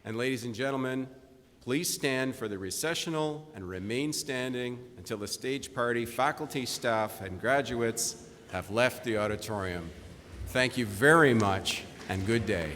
Speaker 7: And ladies and gentlemen, please stand for the recessional and remain standing until the stage party, faculty, staff, and graduates have left the auditorium. Thank you very much, and good day.